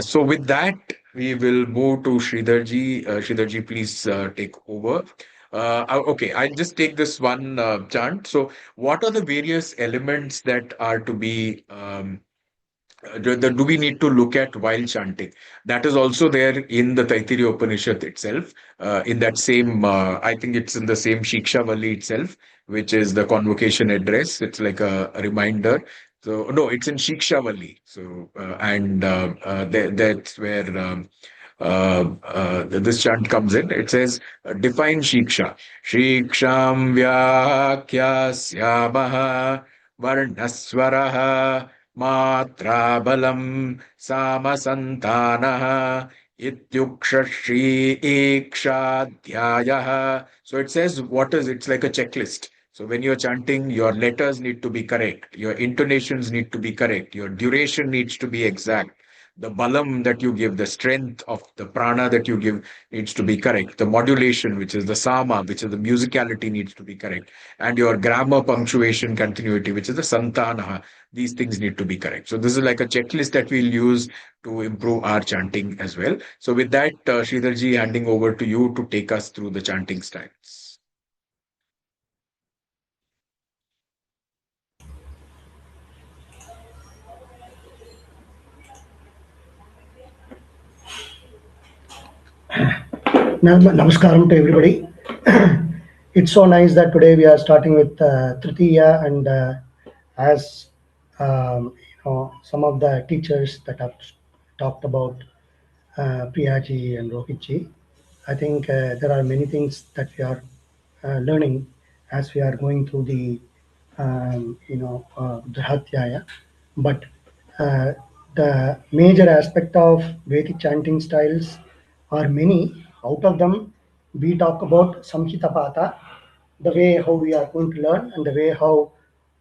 So with that, we will move to Sridharji. Sridharji, please take over. Okay, I'll just take this one chant. So, what are the various elements that are to be do we need to look at while chanting? That is also there in the Taittiriya Upanishad itself. In that same, I think it's in the same Shikshavali itself, which is the convocation address. It's like a reminder. So no, it's in Shikshavali. So that's where this chant comes in. It says, define Shiksha. Shiksham Vyakyasyamaha Varnaswaraha Matra Balam Samasantanah Ityukshashri Ikshadhyayah. So it says, what is it's like a checklist. So when you're chanting, your letters need to be correct, your intonations need to be correct, your duration needs to be exact. The balam that you give, the strength of the prana that you give needs to be correct. The modulation, which is the sama, which is the musicality, needs to be correct. And your grammar, punctuation, continuity, which is the santana, these things need to be correct. So this is like a checklist that we'll use to improve our chanting as well. So with that, Sridharji, handing over to you to take us through the chanting styles. Namaskaram to everybody. It's so nice that today we are starting with Tritiya, and as some of the teachers that have talked about Priyaji and Rohitji, I think there are many things that we are learning as we are going through the Dhatyaya. But uh, the major aspect of Vedic chanting styles are many. Out of them, we talk about Samhitapata, the way how we are going to learn, and the way how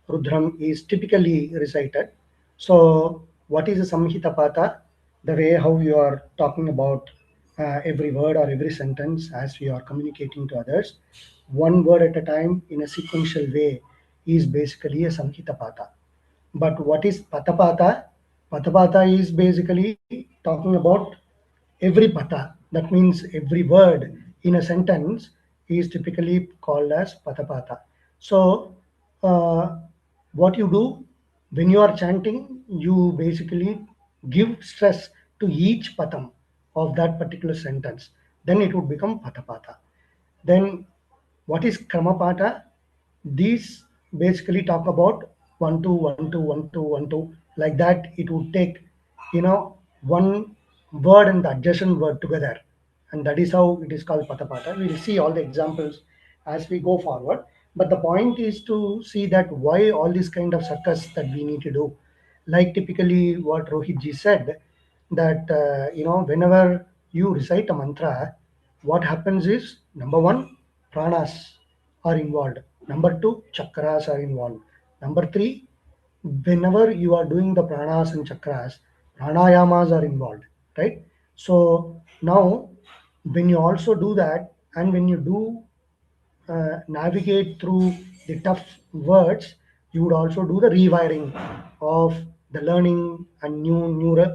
Rudram is typically recited. So, what is a Samhitapata? The way how you are talking about every word or every sentence as we are communicating to others, one word at a time in a sequential way, is basically a Samhitapata. But what is Patapata? Patapata is basically talking about every pata. That means every word in a sentence is typically called as Patapata. So, uh, what you do when you are chanting, you basically give stress to each patam of that particular sentence. Then it would become Patapata. Then what is Kramapata? These basically talk about 1 2 1 2 1 2 1 2, like that. It would take one word and the adjacent word together, and that is how it is called Patapata. We will see all the examples as we go forward, but the point is to see that why all this kind of circus that we need to do. Like typically what Rohit ji said, that whenever you recite a mantra, what happens is, number one, pranas are involved. Number two, chakras are involved. Number three, whenever you are doing the pranas and chakras, pranayamas are involved, right? So now, when you also do that, and when you do navigate through the tough words, you would also do the rewiring of the learning and new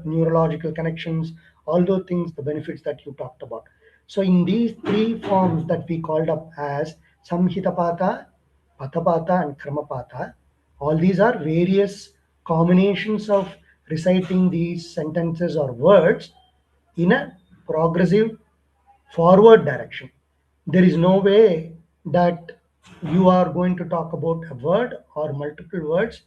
neurological connections, all those things, the benefits that you talked about. So in these three forms that we called up as Samhitapata, Patapata, and Kramapata, all these are various combinations of reciting these sentences or words in a progressive forward direction. There is no way that you are going to talk about a word or multiple words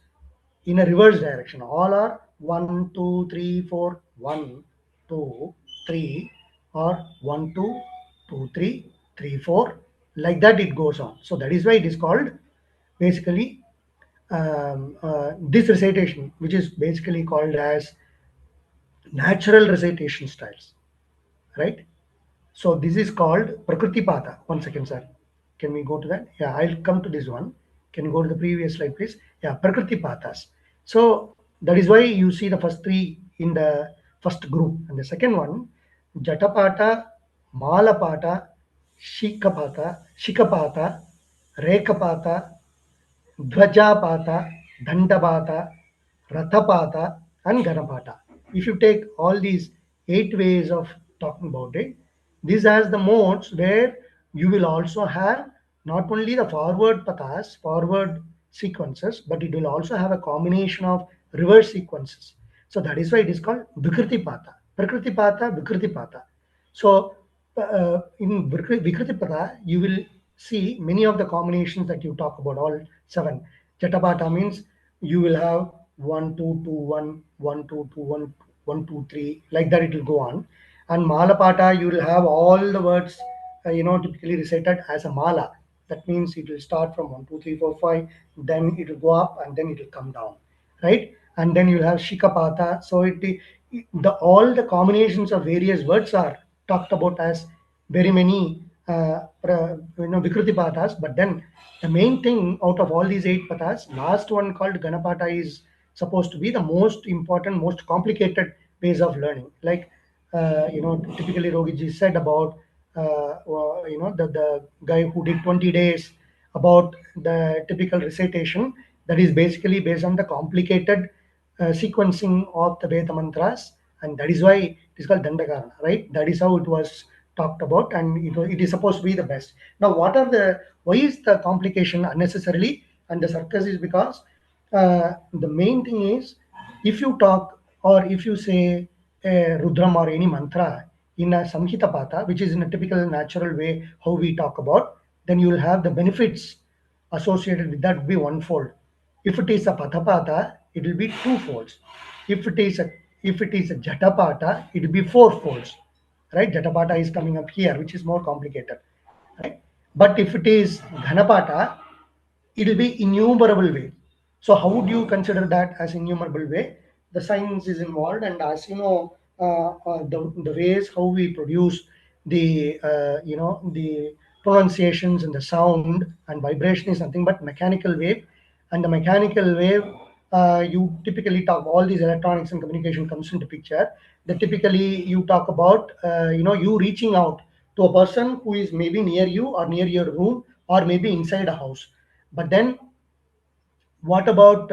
in a reverse direction. All are 1 2 3 4 1 2 3, or 1 2 2 3 3 4, like that it goes on. So that is why it is called basically this recitation, which is basically called as natural recitation styles, right? So this is called Prakriti Pada. 1 second, sir. Can we go to that? Yeah, I'll come to this one. Can you go to the previous slide, please? Yeah, Prakriti Patas. So that is why you see the first three in the first group. And the second one, Jatapata, Malapata, Shikapata, Rekapata, Dvajapata, Dandapata, Rathapata, and Ganapata. If you take all these 8 ways of talking about it, this has the modes where you will also have not only the forward pathas, forward sequences, but it will also have a combination of reverse sequences. So that is why it is called Vikriti Patha. Prakriti Patha, Vikriti Patha. So in Vikriti Patha, you will see many of the combinations that you talk about, all seven. Jatapata means you will have 1, 2, 2, 1, 1, 2, 2, 1, 1, 2, 3, like that it will go on. And Malapata, you will have all the words, typically recited as a Mala. That means it will start from 1, 2, 3, 4, 5, then it will go up and then it will come down, right? And then you'll have Shikapata. So all the combinations of various words are talked about as very many Vikruti pathas. But then the main thing out of all these 8 pathas, last one called Ganapata is supposed to be the most important, most complicated ways of learning. Like typically Rohitji said about the guy who did 20 days about the typical recitation, that is basically based on the complicated sequencing of the Veda mantras, and that is why it is called Dandakarana, right? That is how it was talked about, and it is supposed to be the best. Now, why is the complication unnecessarily and the circus is because the main thing is, if you talk or if you say Rudram or any mantra in a Samhita Pata, which is in a typical natural way how we talk about, then you will have the benefits associated with that will be onefold. If it is a Pathapata, it will be twofolds. If it is a Jatapata, it will be fourfolds. Right? Jatapata is coming up here, which is more complicated. Right? But if it is Dhanapata, it will be innumerable way. So how would you consider that as innumerable way? The science is involved, and as you know, the ways how we produce the pronunciations and the sound and vibration is nothing but mechanical wave, and the mechanical wave, you typically talk all these electronics and communication comes into picture. That typically you talk about you reaching out to a person who is maybe near you or near your room or maybe inside a house. But then what about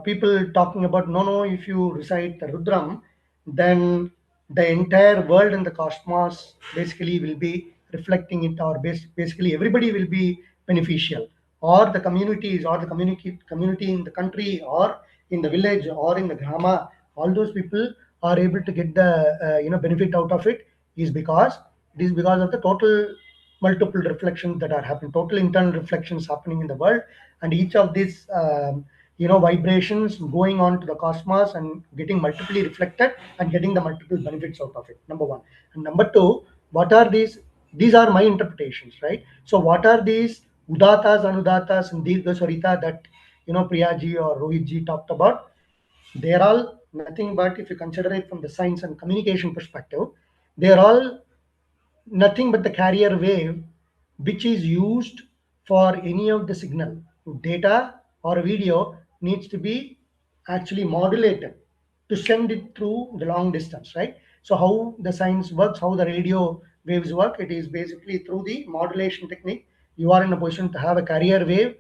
people talking about no, if you recite the Rudram, then the entire world and the cosmos basically will be reflecting it, or basically everybody will be beneficial, or the communities, or the community in the country, or in the village, or in the grama, all those people are able to get the benefit out of it, is because of the total multiple reflections that are happening, total internal reflections happening in the world, and each of these vibrations going on to the cosmos and getting multiply reflected and getting the multiple benefits out of it. Number one. And number two, what are these are my interpretations, right? So what are these udatas, anudatas, and dirgha swarita that Priyaji or Rohitji talked about? They're all nothing but, if you consider it from the science and communication perspective, they're all nothing but the carrier wave which is used for any of the signal. Data or video needs to be actually modulated to send it through the long distance, right? So how the science works, how the radio waves work, it is basically through the modulation technique. You are in a position to have a carrier wave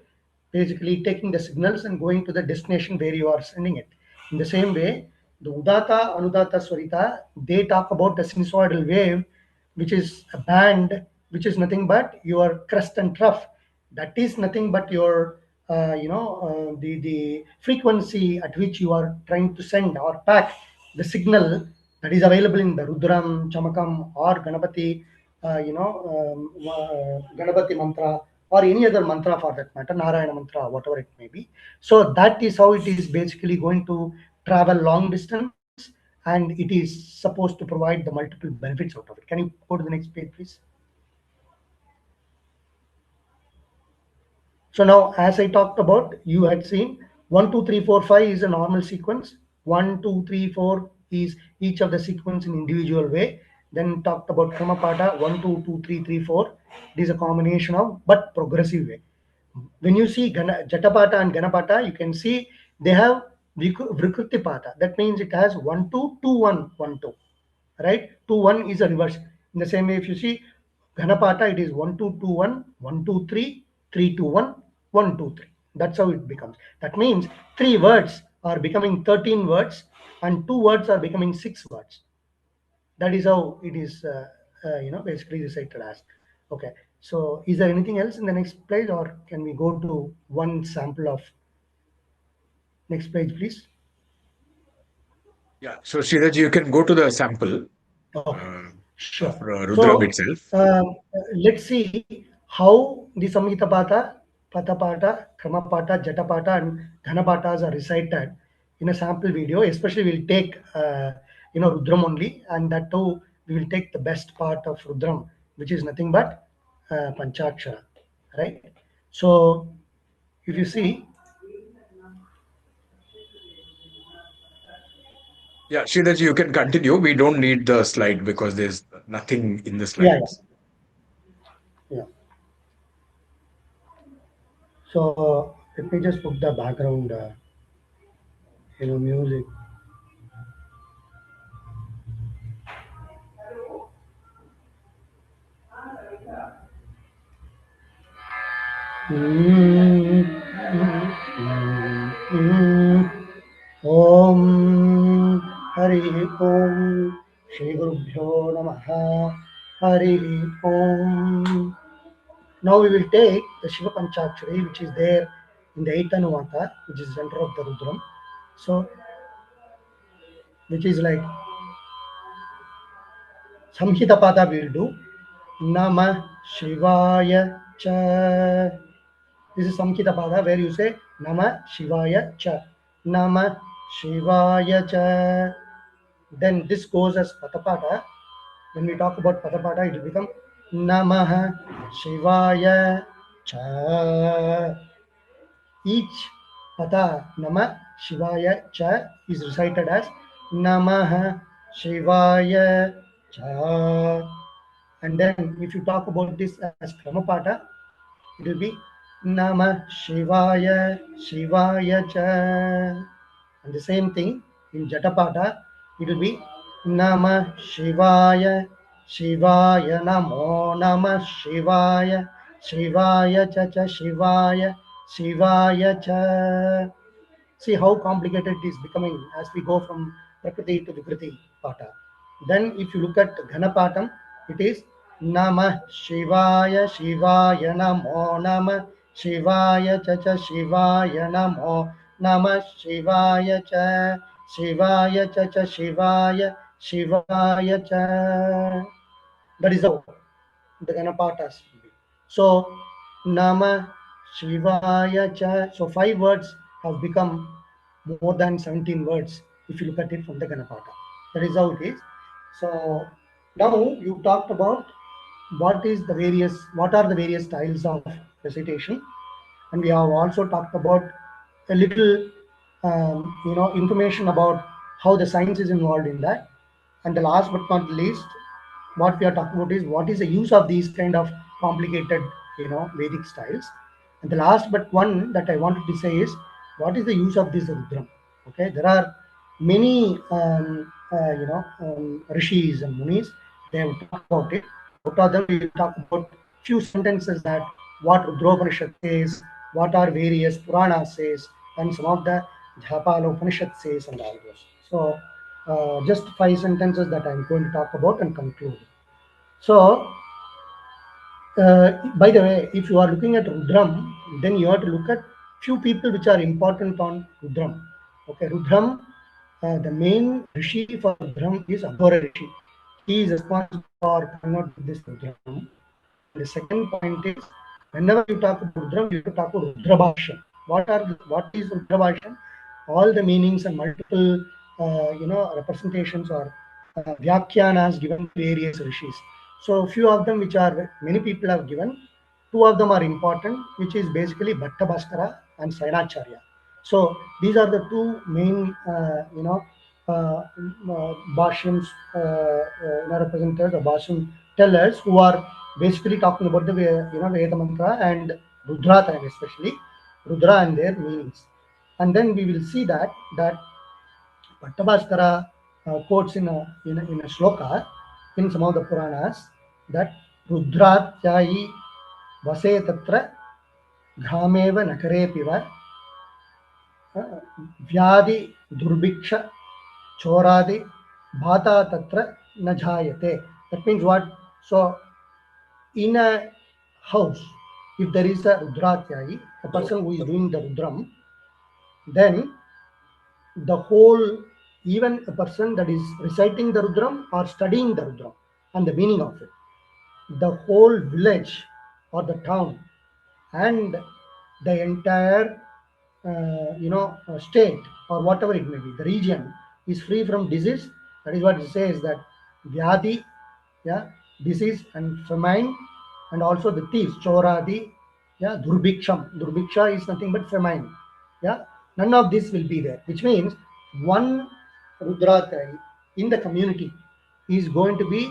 basically taking the signals and going to the destination where you are sending it. In the same way, the Udata, Anudata, Swarita, they talk about the sinusoidal wave, which is a band, which is nothing but your crest and trough. That is nothing but your, the frequency at which you are trying to send or pack the signal that is available in the Rudram, Chamakam, or Ganapati, Ganapati mantra, or any other mantra for that matter, Narayana mantra, whatever it may be. So that is how it is basically going to travel long distance, and it is supposed to provide the multiple benefits out of it. Can you go to the next page, please? So now, as I talked about, you had seen 1, 2, 3, 4, 5 is a normal sequence. 1, 2, 3, 4 is each of the sequence in individual way. Then talked about Kramapada 1, 2, 2, 3, 3, 4. It is a combination of but progressive way. When you see Jatapata and Ganapata, you can see they have Vrikrutipata. That means it has 1, 2, 2, 1, 1, 2. Right? 2, 1 is a reverse. In the same way, if you see Ganapata, it is 1, 2, 2, 1, 1, 2, 3, 3, 2, 1, 1, 2, 3. That's how it becomes. That means 3 words are becoming 13 words and 2 words are becoming 6 words. That is how it is, basically recited as. Okay. So is there anything else in the next page, or can we go to one sample of next page, please? Yeah. So Sridharji, you can go to the sample Okay, uh, sure. of Rudram So itself. let's see how the Samhita Pata, Patapata, Kramapata, Jatapata, and Dhanapatas are recited in a sample video. Especially, we'll take Rudram only, and that too we will take the best part of Rudram, which is nothing but Panchakshara, right? So if you see, Yeah, Sridharji, you can continue. We don't need the slide because there's nothing in the yeah, slides. yeah. So let me just put the background, music. Om Hari Om Shri Gurubhyo Namaha Hari Om. Now we will take the Shiva Panchakshari, which is there in the eighth Anuvata, which is center of the Rudram. So, which is like Samhita Pada we will do. Nama Shivaya Cha. This is Samhita Pada where you say Nama Shivaya Cha. Nama Shivaya Cha. Then this goes as Patapata. When we talk about Patapata, it will become Namaha Shivaya Cha. Each Pata Nama Shivaya Cha is recited as Namaha Shivaya Cha. And then if you talk about this as Kramapata, it will be Namah Shivaya Shivaya Cha. And the same thing in Jatapata, it will be Namah Shivaya Shivaya Namo Namah Shivaya Shivaya Cha Cha Shivaya Shivaya Cha. See how complicated it is becoming as we go from Prakriti to Vikriti Pata. Then if you look at Ghanapatam, it is Namah Shivaya Shivaya Namo Namah Shivaya Cha Cha Shivaya Namo Namah Shivaya Cha Shivaya Cha Cha Shivaya Shivaya Cha. That is how the Ganapatas will be. So Nama Shivaya Cha. So 5 words have become more than 17 words if you look at it from the Ganapata. That is how it is. So now you talked about what are the various styles of recitation, and we have also talked about a little information about how the science is involved in that. And the last but not least, what we are talking about is what is the use of these kind of complicated Vedic styles. And the last but one that I wanted to say is what is the use of this Rudram. Okay, there are many rishis and munis, they have talked about it. Out of them we will talk about few sentences that what Rudropanishad says, what are various Puranas says, and some of the Jhapala Upanishad says, and all those. So just 5 sentences that I'm going to talk about and conclude. So by the way, if you are looking at Rudram, then you have to look at few people which are important on Rudram. Okay, Rudram, the main Rishi for Rudram is Aghora Rishi. He is responsible for coming out with this Rudram. And the second point is, whenever you talk about Rudram, you have to talk about Rudrabhashan. What is Rudrabhashan? All the meanings and multiple representations or Vyakhyanas given to various rishis. So few of them which are many people have given, two of them are important, which is basically Bhatta Bhaskara and Sainacharya. So these are the two main Bhashyams representatives or Bhashyam tellers who are basically talking about the Veda Mantra and Rudra especially Rudra and their meanings. And then we will see that Bhattabhaskara quotes in a shloka in some of the Puranas that Rudratyayi vase tatra ghameva nakare piva vyadi durbiksha choradi bhata tatra najayate. That means what? So in a house, if there is a Rudratyayi, a person who is doing the Rudram, then the whole, even a person that is reciting the Rudram or studying the Rudram and the meaning of it, the whole village or the town and the entire state or whatever it may be, the region is free from disease. That is what it says, that vyadi, yeah, disease and famine, and also the thieves, choradi, yeah, durbiksha is nothing but famine, yeah, none of this will be there, which means one Rudratai in the community is going to be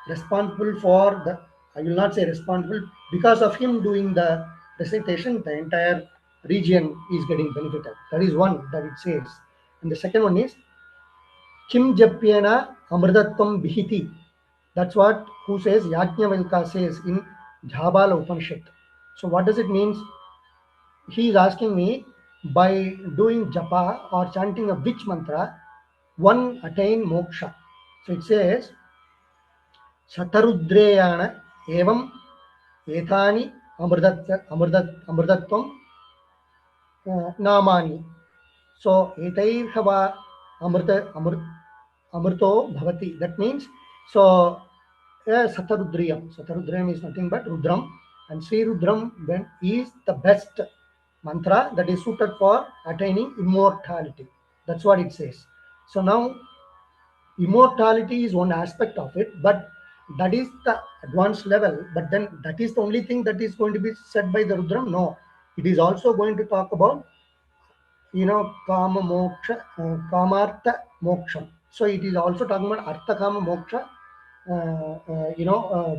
responsible for the, I will not say responsible, because of him doing the recitation, the entire region is getting benefited. That is one that it says. And the second one is Kim Japyena Amritatvam Bihiti. That's what who says Yajnavalkya says in Jhabala Upanishad. So what does it mean? He is asking me, by doing japa or chanting of which mantra one attain moksha. So it says Satarudreyana evam etani amritatvam namani. So etairhava amrito bhavati. That means, so Satarudriyam. Satarudriyam is nothing but Rudram, and Sri Rudram then is the best mantra that is suited for attaining immortality. That's what it says. So now immortality is one aspect of it, but that is the advanced level. But then that is the only thing that is going to be said by the Rudram? No. It is also going to talk about, kama moksha, kamartha moksha. So it is also talking about artha kama moksha,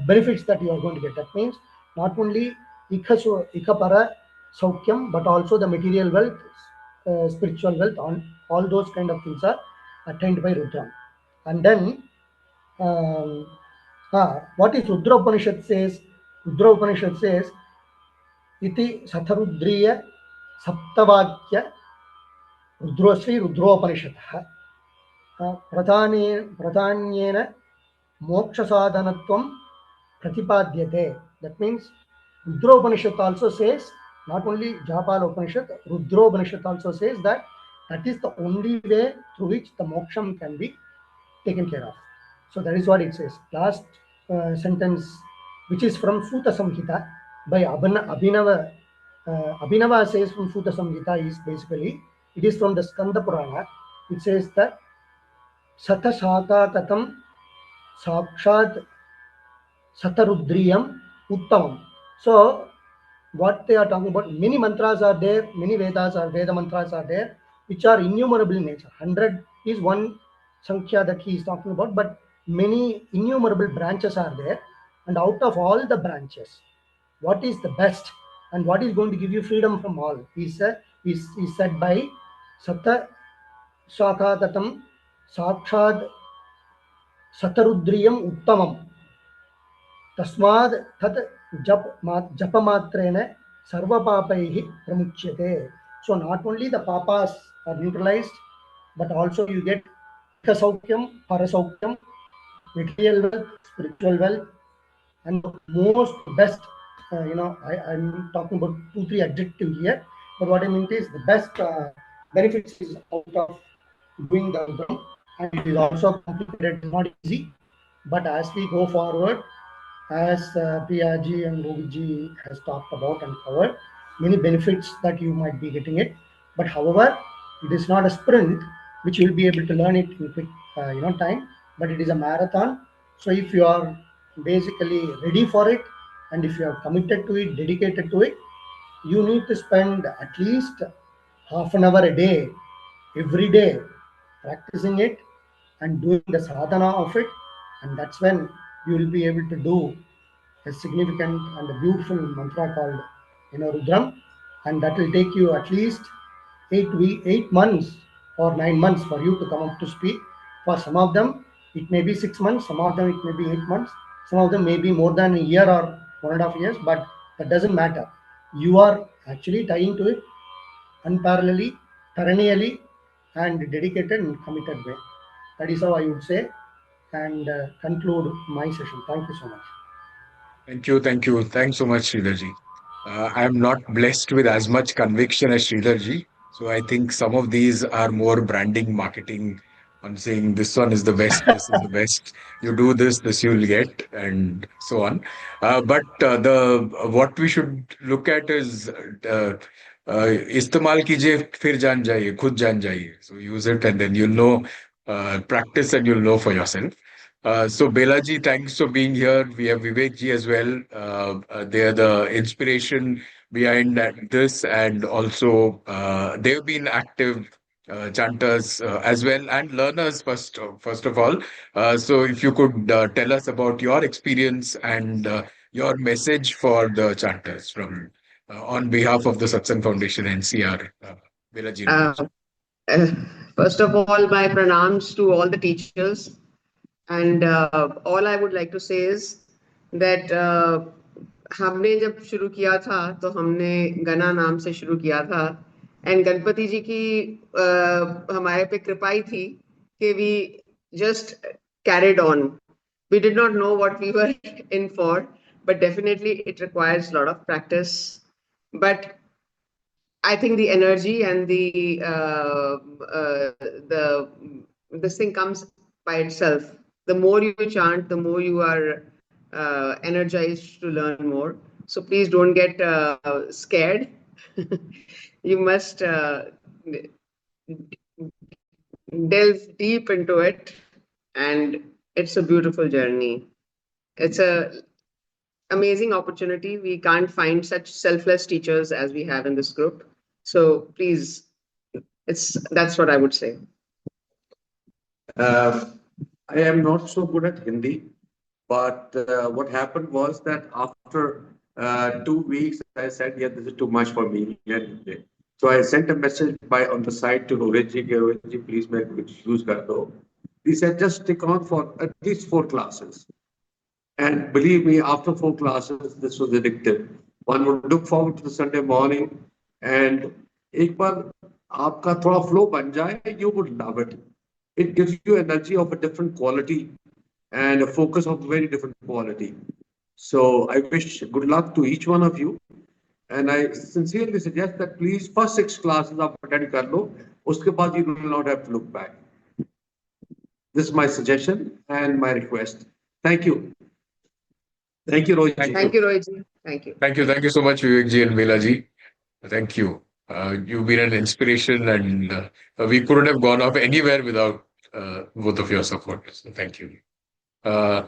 benefits that you are going to get. That means not only ikapara saukyam, but also the material wealth, spiritual wealth, on all those kind of things are attained by Rudram. And then what is Rudra Upanishad says? Rudra Upanishad says iti Satharudriya Saptavakya Rudrosri Rudropanishadha Pradhanyena Moksha Sadhanatvam Pratipadyate. That means Rudra Upanishad also says, not only Japala Upanishad, Rudra Upanishad also says that that is the only way through which the moksham can be taken care of. So that is what it says. Last sentence, which is from Suta Samhita by Abhinava. Abhinava says from Suta Samhita is basically, it is from the Skanda Purana. It says that Sata Shaka Katam Sakshat Satarudriyam Uttamam. So what they are talking about, many mantras are there, many Vedas or Veda mantras are there, which are innumerable in nature. 100 is one Sankhya that he is talking about, but many innumerable branches are there. And out of all the branches, what is the best and what is going to give you freedom from all is said by Sata Shakatatam Sakshad Satarudriyam Uttamam. Tasmad tat japamatrena sarva papaihi pramuchyate. So not only the papas are neutralized, but also you get ikasaukyam, parasaukyam, material wealth, spiritual wealth, and the most best. I'm talking about 2-3 adjectives here, but what I mean is the best benefits is out of doing the Rudram, and it is also complicated. It's not easy, but as we go forward, as Priyaji and Goviji has talked about and covered, many benefits that you might be getting it. But however, it is not a sprint which you will be able to learn it in quick time, but it is a marathon. So if you are basically ready for it, and if you are committed to it, dedicated to it, you need to spend at least half an hour a day, every day, practicing it and doing the sadhana of it, and that's when you will be able to do a significant and a beautiful mantra called Rudram, and that will take you at least 8 months or 9 months for you to come up to speed. For some of them, it may be 6 months, some of them it may be 8 months, some of them may be more than a year or 1.5 years, but that doesn't matter. You are actually tying to it unparalleledly, perennially, and dedicated and committed way. That is how I would say and conclude my session. Thank you so much. Thank you, thank you. Thanks so much, Sridharji. I'm not blessed with as much conviction as Sridharji. So I think some of these are more branding, marketing on saying this one is the best, this is the best. You do this, this you'll get, and so on. But the what we should look at is इस्तेमाल कीजिए फिर जान जाइए खुद जान जाइए. So use it and then you'll know, practice and you'll know for yourself. So Belaji, thanks for being here. We have Vivek ji as well. They are the inspiration behind this, and also they've been active chanters as well and learners first of all. So if you could tell us about your experience and your message for the chanters from on behalf of the Satsang Foundation NCR, Belaji and Uh, Vivek. uh, First of all, my pranams to all the teachers. And all I would like to say is that हमने जब शुरू किया था तो हमने गना नाम से शुरू किया था एंड गणपति जी की हमारे पे कृपा ही थी कि we just carried on. We did not know what we were in for, but definitely it requires a lot of practice. But I think the energy and the this thing comes by itself. The more you chant, the more you are energized to learn more. So please don't get scared. You must delve deep into it, and it's a beautiful journey. It's a amazing opportunity. We can't find such selfless teachers as we have in this group. So please, that's what I would say. Uh, I am not so good at Hindi, but what happened was that after 2 weeks, I said, "Yeah, this is too much for me." So I sent a message by on the side to Rohit ji, "Rohit ji, please make use kar do." He said, "Just stick on for at least 4 classes." And believe me, after 4 classes, this was addictive. One would look forward to the Sunday morning, and एक बार आपका थोड़ा flow बन जाए, you would love it. It gives you energy of a different quality and a focus of very different quality. So I wish good luck to each one of you. And I sincerely suggest that please first 6 classes आप attend कर लो, उसके बाद you will not have to look back. This is my suggestion and my request. Thank you. Thank you, Rohit. Thank you, Rohit ji. Thank you. Thank you so much, Vivek ji and Belaji. Thank you. You've been an inspiration, and we couldn't have gone off anywhere without both of your support. So thank you. Uh,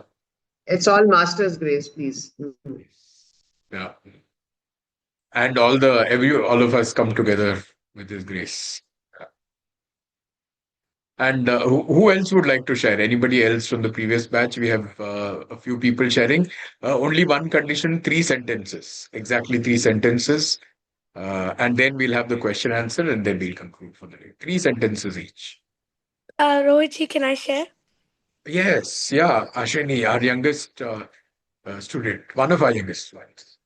It's all master's grace, please. yeah, and all of us come together with His grace. And who else would like to share? Anybody else from the previous batch? We have a few people sharing. Only one condition: 3 sentences, exactly 3 sentences. And then we'll have the question answer, and then we'll conclude for the day. 3 sentences each. Rohit, can I share? Yes, yeah. Ashini, our youngest student, one of our youngest ones.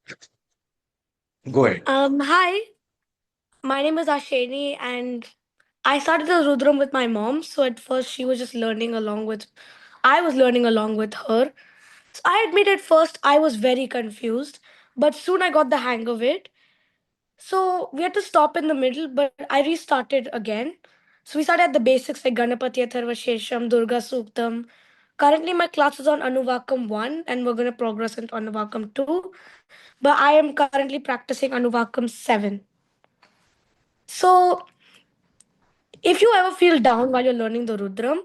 Go ahead. Hi, my name is Asheni, and I started the Rudram with my mom. So at first, she was just learning along with, I was learning along with her. So I admit at first I was very confused, but soon I got the hang of it. So we had to stop in the middle, but I restarted again. So we started at the basics like Ganapati Atharva Shesham, Durga Suktam. Currently, my class is on Anuvakam 1, and we're going to progress into Anuvakam 2. But I am currently practicing Anuvakam 7. So if you ever feel down while you're learning the Rudram,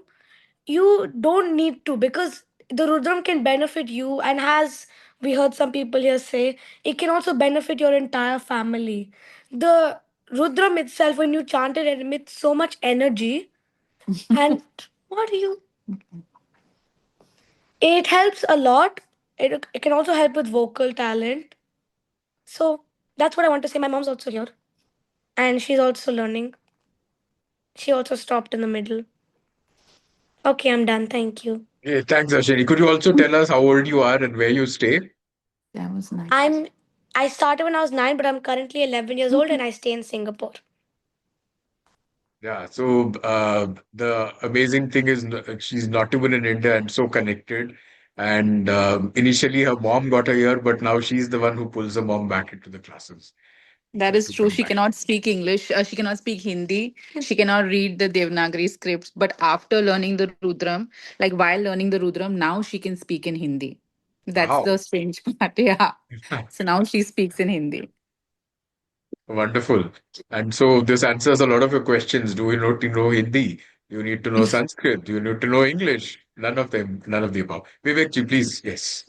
you don't need to, because the Rudram can benefit you, and as we heard some people here say, it can also benefit your entire family. The Rudram itself, when you chant it, it emits so much energy. And what do you? It helps a lot. It can also help with vocal talent. So that's what I want to say. My mom's also here, and she's also learning. She also stopped in the middle. Okay, I'm done. Thank you. Yeah, thanks, Ashini. Could you also tell us how old you are and where you stay? That was nice. I started when I was 9, but I'm currently 11 years old and I stay in Singapore. Yeah, so the amazing thing is she's not even in India and so connected. And initially, her mom got her ear, but now she's the one who pulls her mom back into the classes. That Just is to true. come She back. cannot speak English. She cannot speak Hindi. She cannot read the Devanagari scripts. But after learning the Rudram, like while learning the Rudram, now she can speak in Hindi. That's Wow. the strange part. Yeah. So now she speaks in Hindi. Wonderful. And so this answers a lot of your questions. Do you need to know Hindi? Do you need to know Sanskrit? Do you need to know English? None of them, none of the above. Vivekji, please. Yes.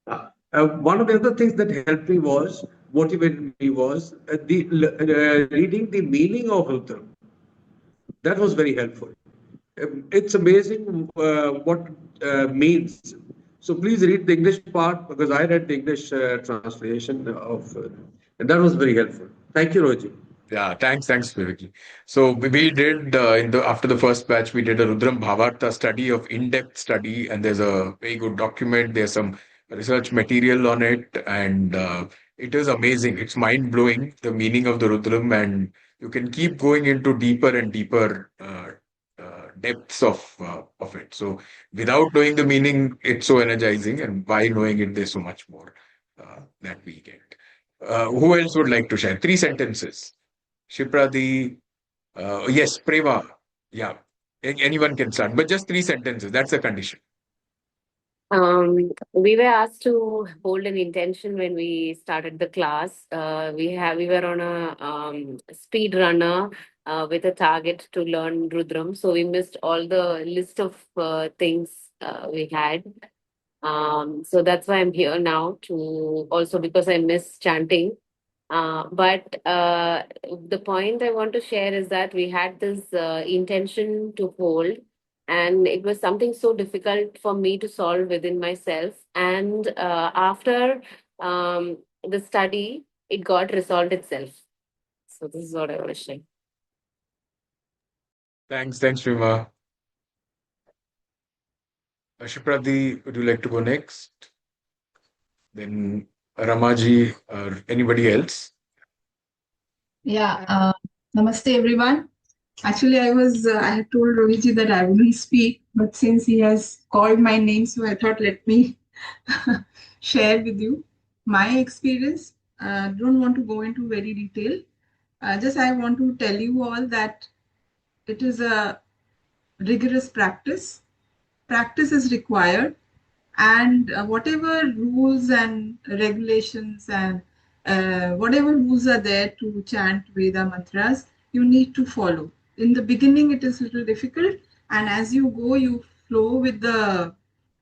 One of the other things that helped me was, motivated me was reading the meaning of Rudra. That was very helpful. It's amazing what means. So please read the English part because I read the English translation of, and that was very helpful. Thank you, Roji. Yeah, thanks, Vivekji. So we did after the first batch, we did a Rudram Bhavartha study of in-depth study, and there's a very good document. There's some research material on it, and it is amazing. It's mind-blowing, the meaning of the Rudram, and you can keep going into deeper and deeper depths of it. So without knowing the meaning, it's so energizing, and by knowing it, there's so much more that we get. Who else would like to share? 3 sentences. Shipradi, yes, Prema. Yeah, anyone can start, but just 3 sentences. That's the condition. We were asked to hold an intention when we started the class. We were on a speed runner with a target to learn Rudram, so we missed all the list of things we had. So that's why I'm here now to also because I miss chanting. But the point I want to share is that we had this intention to hold, and it was something so difficult for me to solve within myself. And after the study, it got resolved itself. So this is what I want to share. Thanks, Prema. Shipradi, would you like to go next? Then Ramaji or anybody else? Yeah. Namaste, everyone. Actually, I had told Rohiji that I wouldn't speak, but since he has called my name, so I thought let me share with you my experience. Don't want to go into very detail. Just I want to tell you all that it is a rigorous practice. Practice is required, and whatever rules and regulations and whatever rules are there to chant Veda mantras, you need to follow. In the beginning, it is a little difficult, and as you go, you flow with the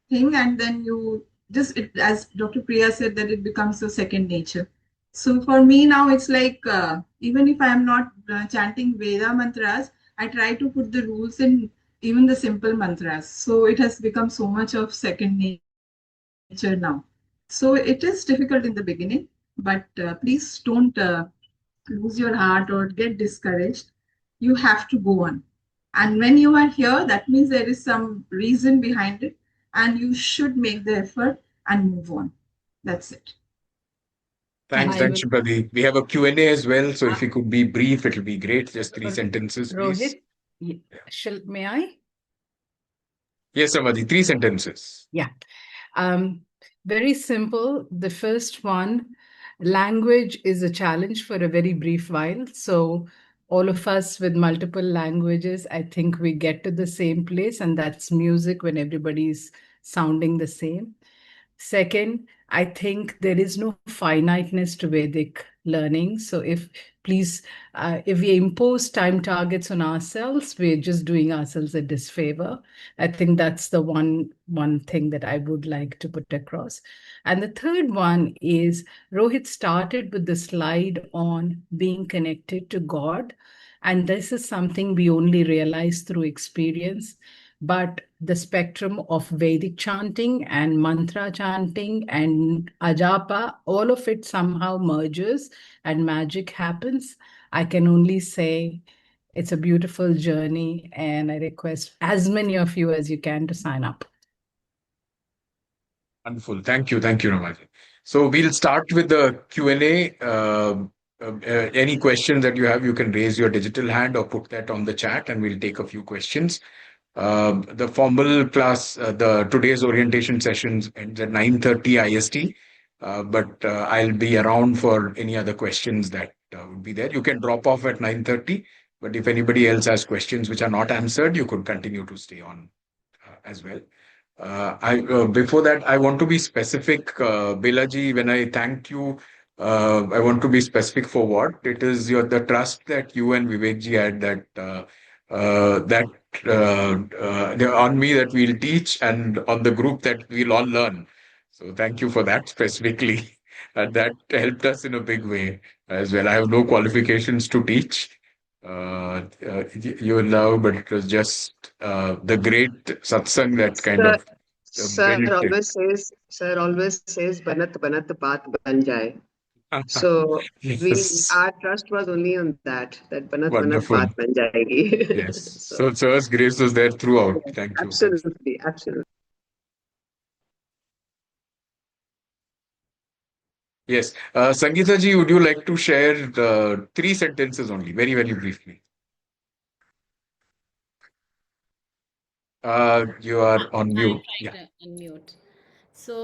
thing, and then you just, as Dr. Priya said, that it becomes a second nature. So for me now, it's like even if I am not chanting Veda mantras, I try to put the rules in even the simple mantras. So it has become so much of second nature now. So it is difficult in the beginning, but please don't lose your heart or get discouraged. You have to go on. And when you are here, that means there is some reason behind it, and you should make the effort and move on. That's it. Thanks, Shipradi. We have a Q&A as well, so if you could be brief, it'll be great. Just 3 sentences, please. Rohit, may I? Yes, Samadhi, 3 sentences. Yeah. Very simple. The first one, language is a challenge for a very brief while. So all of us with multiple languages, I think we get to the same place, and that's music when everybody's sounding the same. Second, I think there is no finiteness to Vedic learning. So if we impose time targets on ourselves, we're just doing ourselves a disfavor. I think that's the one thing that I would like to put across. And the third one is Rohit started with the slide on being connected to God. And this is something we only realize through experience. But the spectrum of Vedic chanting and mantra chanting and ajapa, all of it somehow merges and magic happens. I can only say it's a beautiful journey, and I request as many of you as you can to sign up. Wonderful. Thank you, Ramaji. So we'll start with the Q&A. Any questions that you have, you can raise your digital hand or put that on the chat, and we'll take a few questions. The formal class, the today's orientation sessions ends at 9:30 IST. But I'll be around for any other questions that would be there. You can drop off at 9:30, but if anybody else has questions which are not answered, you could continue to stay on as well. I Before that, I want to be specific, Belaji. When I thanked you, I want to be specific for what it is. The trust that you and Vivekji had that on me that we'll teach and on the group that we'll all learn. So thank you for that specifically, and that helped us in a big way as well. I have no qualifications to teach. You will know, but it was just the great satsang that kind Sir, of built it. sir always says, "Banat banat baat ban jaye." So Yes, our trust was only on that banat banat wonderful. baat ban jayegi. Yes. So So Sir's grace was there throughout. yes, Thank you. Thanks. absolutely, absolutely. Yes. Sangeeta ji, would you like to share three sentences only, very, very briefly? You are on I'm mute. trying Yeah. to unmute. So,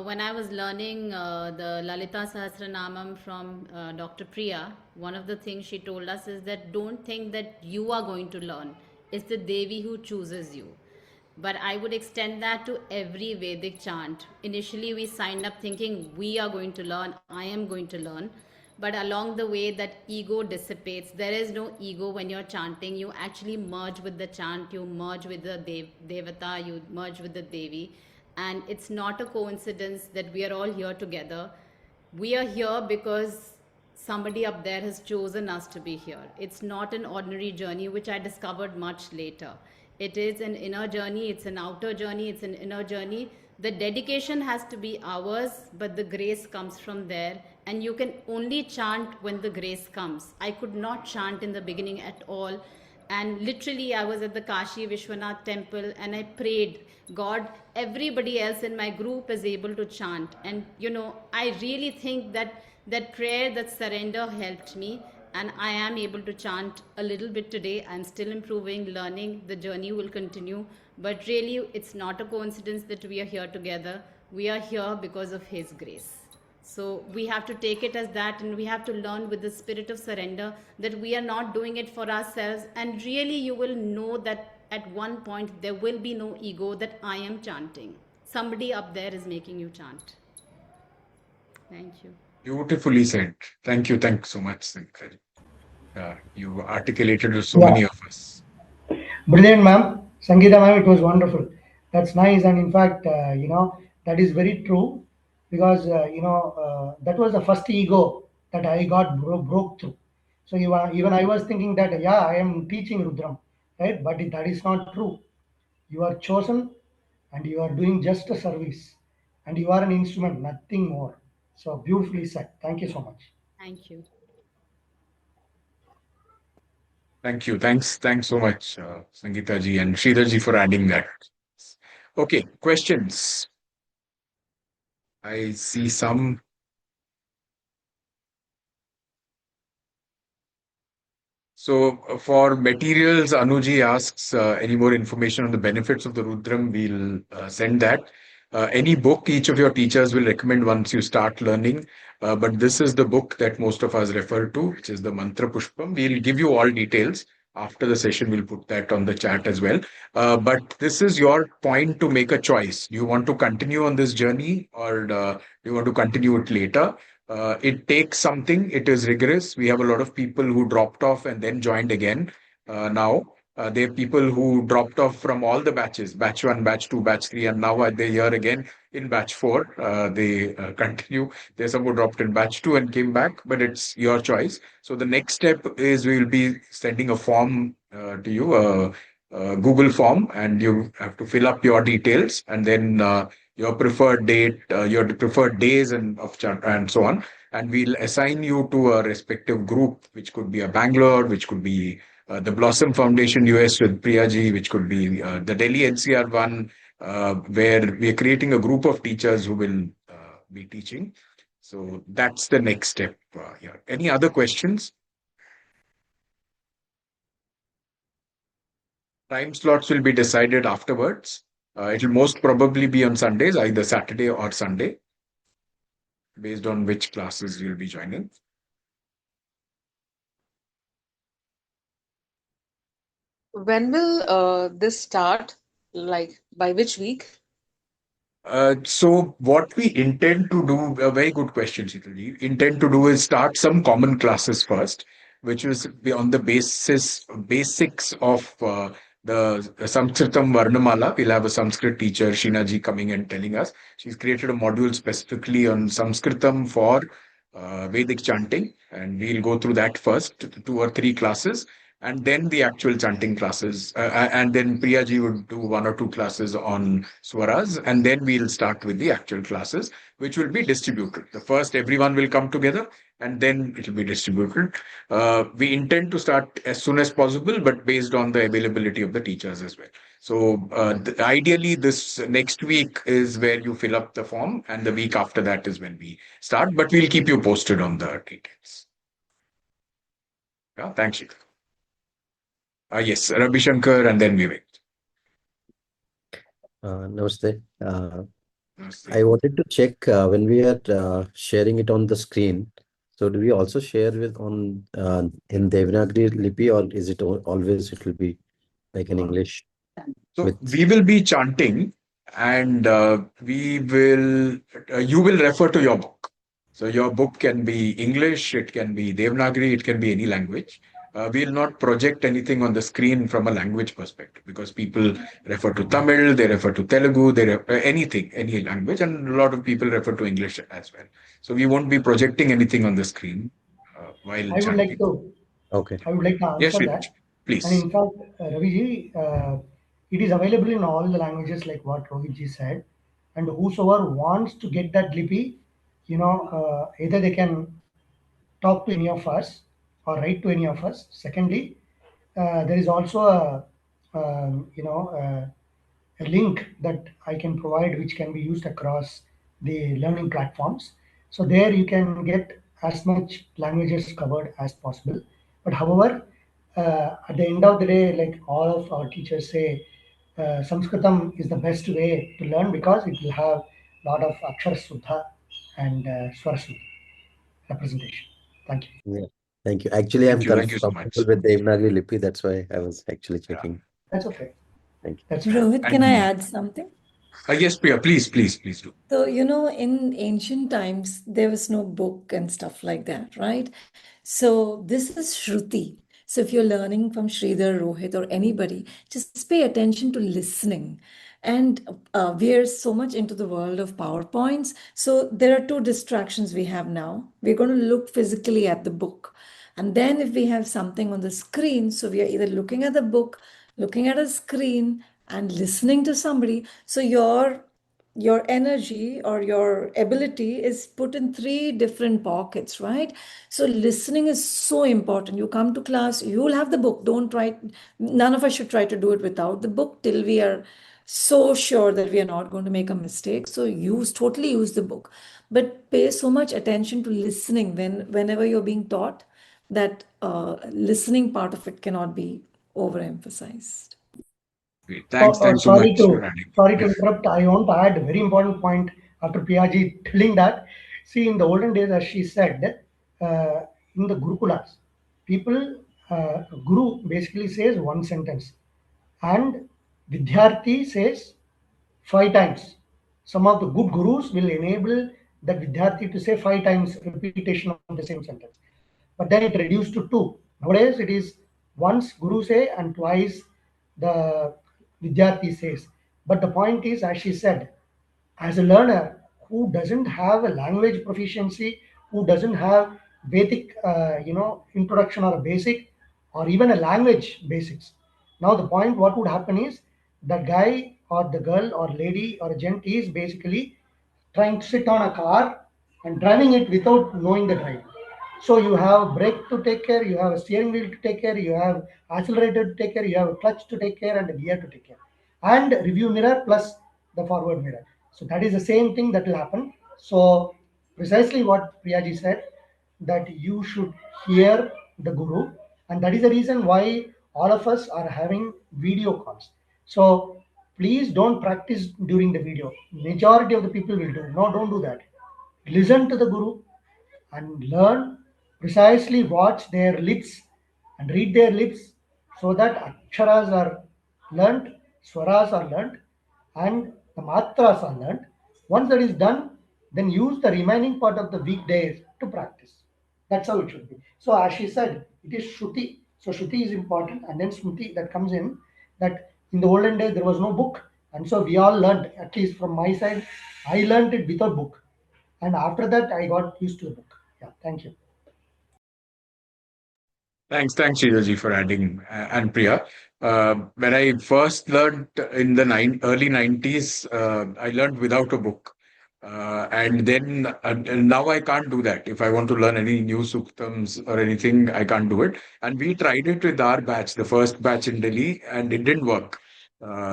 when I was learning the Lalita Sahasranamam from Dr. Priya, one of the things she told us is that don't think that you are going to learn. It's the Devi who chooses you. But I would extend that to every Vedic chant. Initially, we signed up thinking we are going to learn, I am going to learn. But along the way, that ego dissipates. There is no ego when you're chanting. You actually merge with the chant, you merge with the Devata, you merge with the Devi. And it's not a coincidence that we are all here together. We are here because somebody up there has chosen us to be here. It's not an ordinary journey, which I discovered much later. It is an inner journey, it's an outer journey, it's an inner journey. The dedication has to be ours, but the grace comes from there. And you can only chant when the grace comes. I could not chant in the beginning at all. And literally, I was at the Kashi Vishwanath temple and I prayed, God, everybody else in my group is able to chant. And I really think that that prayer, that surrender helped me. And I am able to chant a little bit today. I'm still improving, learning. The journey will continue. But really, it's not a coincidence that we are here together. We are here because of His grace. So we have to take it as that, and we have to learn with the spirit of surrender that we are not doing it for ourselves. And really, you will know that at one point there will be no ego that I am chanting. Somebody up there is making you chant. Thank you. Beautifully said. Thank you. Thank you so much, Sangeeta ji. You articulated to so Yeah, many of us. brilliant, ma'am. Sangeeta, ma'am, it was wonderful. That's nice, and in fact, that is very true because that was the first ego that I got broke through. So even I was thinking that yeah, I am teaching Rudram, right? But that is not true. You are chosen, and you are doing just a service, and you are an instrument, nothing more. So beautifully said. Thank you so much. Thank you. Thank you. Thanks so much, Sangeeta ji and Sridhar ji for adding that. Okay, questions. I see some. So for materials, Anuji asks any more information on the benefits of the Rudram, we'll send that. Any book each of your teachers will recommend once you start learning. But this is the book that most of us refer to, which is the Mantra Pushpam. We'll give you all details. After the session, we'll put that on the chat as well. But this is your point to make a choice. Do you want to continue on this journey or do you want to continue it later? It takes something. It is rigorous. We have a lot of people who dropped off and then joined again. Now, there are people who dropped off from all the batches, batch one, batch two, batch three, and now they're here again in batch four. They continue. There's some who dropped in batch two and came back, but it's your choice. So the next step is we will be sending a form to you, a Google form, and you have to fill up your details and then your preferred date, your preferred days and so on. And we'll assign you to a respective group, which could be a Bangalore, which could be the Blossom Foundation US with Priyaji, which could be the Delhi NCR one, where we are creating a group of teachers who will be teaching. So that's the next step here. Any other questions? Time slots will be decided afterwards. It will most probably be on Sundays, either Saturday or Sunday, based on which classes you'll be joining. When will this start? Like by which week? So what we intend to do, a very good question, Sheetalji. Intend to do is start some common classes first, which is be on the basics of the Sanskritam Varnamala. We'll have a Sanskrit teacher, Shinaji, coming and telling us. She's created a module specifically on Sanskritam for Vedic chanting, and we'll go through that first, 2 or 3 classes, and then the actual chanting classes. And then Priyaji would do 1 or 2 classes on swaras, and then we'll start with the actual classes, which will be distributed. The first, everyone will come together, and then it will be distributed. We intend to start as soon as possible, but based on the availability of the teachers as well. So ideally, this next week is where you fill up the form, and the week after that is when we start. But we'll keep you posted on the details. Yeah, thanks, Sheetal. Yes, Ravi Shankar and then Vivek. Namaste. Namaste. I wanted to check when we are sharing it on the screen. So do we also share with on in Devanagari Lipi, or is it always it will be like in English? So we will be chanting, and you will refer to your book. So your book can be English, it can be Devanagari, it can be any language. We'll not project anything on the screen from a language perspective, because people refer to Tamil, they refer to Telugu, anything, any language, and a lot of people refer to English as well. So we won't be projecting anything on the screen while I would like chanting. to Okay. I would like to Yes, answer Sridhar, that. please. And in fact, Raviji, it is available in all the languages, like what Rohitji said. And whosoever wants to get that lipi, either they can talk to any of us or write to any of us. Secondly, there is also a link that I can provide, which can be used across the learning platforms. So there you can get as much languages covered as possible. But however, at the end of the day, like all of our teachers say, Sanskritam is the best way to learn because it will have a lot of Akshara Suddha and Swara Suddha representation. Thank you. Yeah. Thank you. Actually, I'm Thank you so comfortable much. with Devanagari Lipi. That's why I was actually checking. That's okay. Thank you. That's Rohit, can I add something? Yes, Priya, please do. So, in ancient times, there was no book and stuff like that, right? So, this is Shruti. So, if you're learning from Sridhar, Rohit, or anybody, just pay attention to listening. And we are so much into the world of PowerPoints. So, there are 2 distractions we have now. We're going to look physically at the book. And then, if we have something on the screen, so we are either looking at the book, looking at a screen, and listening to somebody. So, your energy or your ability is put in 3 different pockets, right? So listening is so important. You come to class, you will have the book. Don't try, none of us should try to do it without the book till we are so sure that we are not going to make a mistake. So totally use the book, but pay so much attention to listening whenever you're being taught, that listening part of it cannot be overemphasized. Great. Thanks so Sorry much for to adding. sorry to Yeah. interrupt. I want to add a very important point after Priyaji telling that. See, in the olden days, as she said, in the Gurukulas, people, Guru basically says one sentence, and Vidyarthi says 5 times. Some of the good gurus will enable the Vidyarthi to say 5 times repetition of the same sentence. But then it reduced to 2. Nowadays, it is once Guru say and twice the Vidyarthi says. But the point is, as she said, as a learner who doesn't have a language proficiency, who doesn't have Vedic, introduction or a basic, or even a language basics. Now the point, what would happen is the guy or the girl or lady or gent is basically trying to sit on a car and driving it without knowing the drive. So you have brake to take care, you have a steering wheel to take care, you have accelerator to take care, you have a clutch to take care, and a gear to take care, and review mirror plus the forward mirror. So that is the same thing that will happen. So precisely what Priyaji said, that you should hear the guru, and that is the reason why all of us are having video calls. So please don't practice during the video. Majority of the people will do. No, don't do that. Listen to the Guru and learn precisely, watch their lips and read their lips, so that aksharas are learnt, swaras are learnt, and the matras are learnt. Once that is done, then use the remaining part of the weekdays to practice. That's how it should be. So as she said, it is Shruti. So Shruti is important, and then Smriti that comes in, that in the olden days there was no book, and so we all learned, at least from my side, I learned it without book. And after that I got used to the book. Yeah, thank you. Thanks, Sridharji, for adding, and Priya. When I first learned in the early 90s, I learned without a book. And then and now I can't do that. If I want to learn any new suktams or anything, I can't do it. And we tried it with our batch, the first batch in Delhi, and it didn't work.